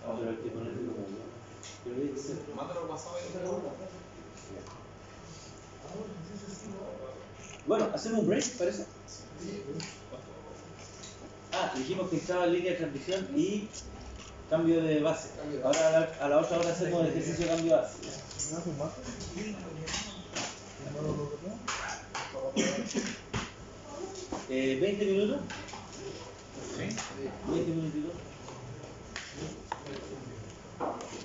Vamos a ver qué poner como. Mándalo al WhatsApp Bueno, hacemos un break, ¿parece? Ah, dijimos que estaba en línea de transmisión y cambio de base. Ahora a la otra hora hacemos el ejercicio de cambio de base. 20 minutos. Sí. 20 minutitos.